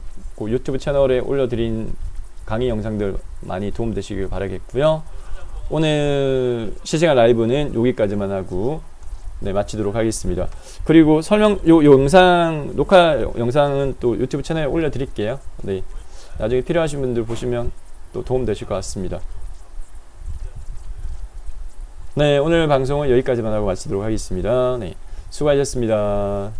유튜브 채널에 올려드린 강의 영상들 많이 도움되시길 바라겠고요. 오늘 실시간 라이브는 여기까지만 하고 마치도록 하겠습니다. 그리고 요 영상 녹화 영상은 또 유튜브 채널에 올려드릴게요. 나중에 필요하신 분들 보시면 또 도움되실 것 같습니다. 오늘 방송은 여기까지만 하고 마치도록 하겠습니다. 수고하셨습니다.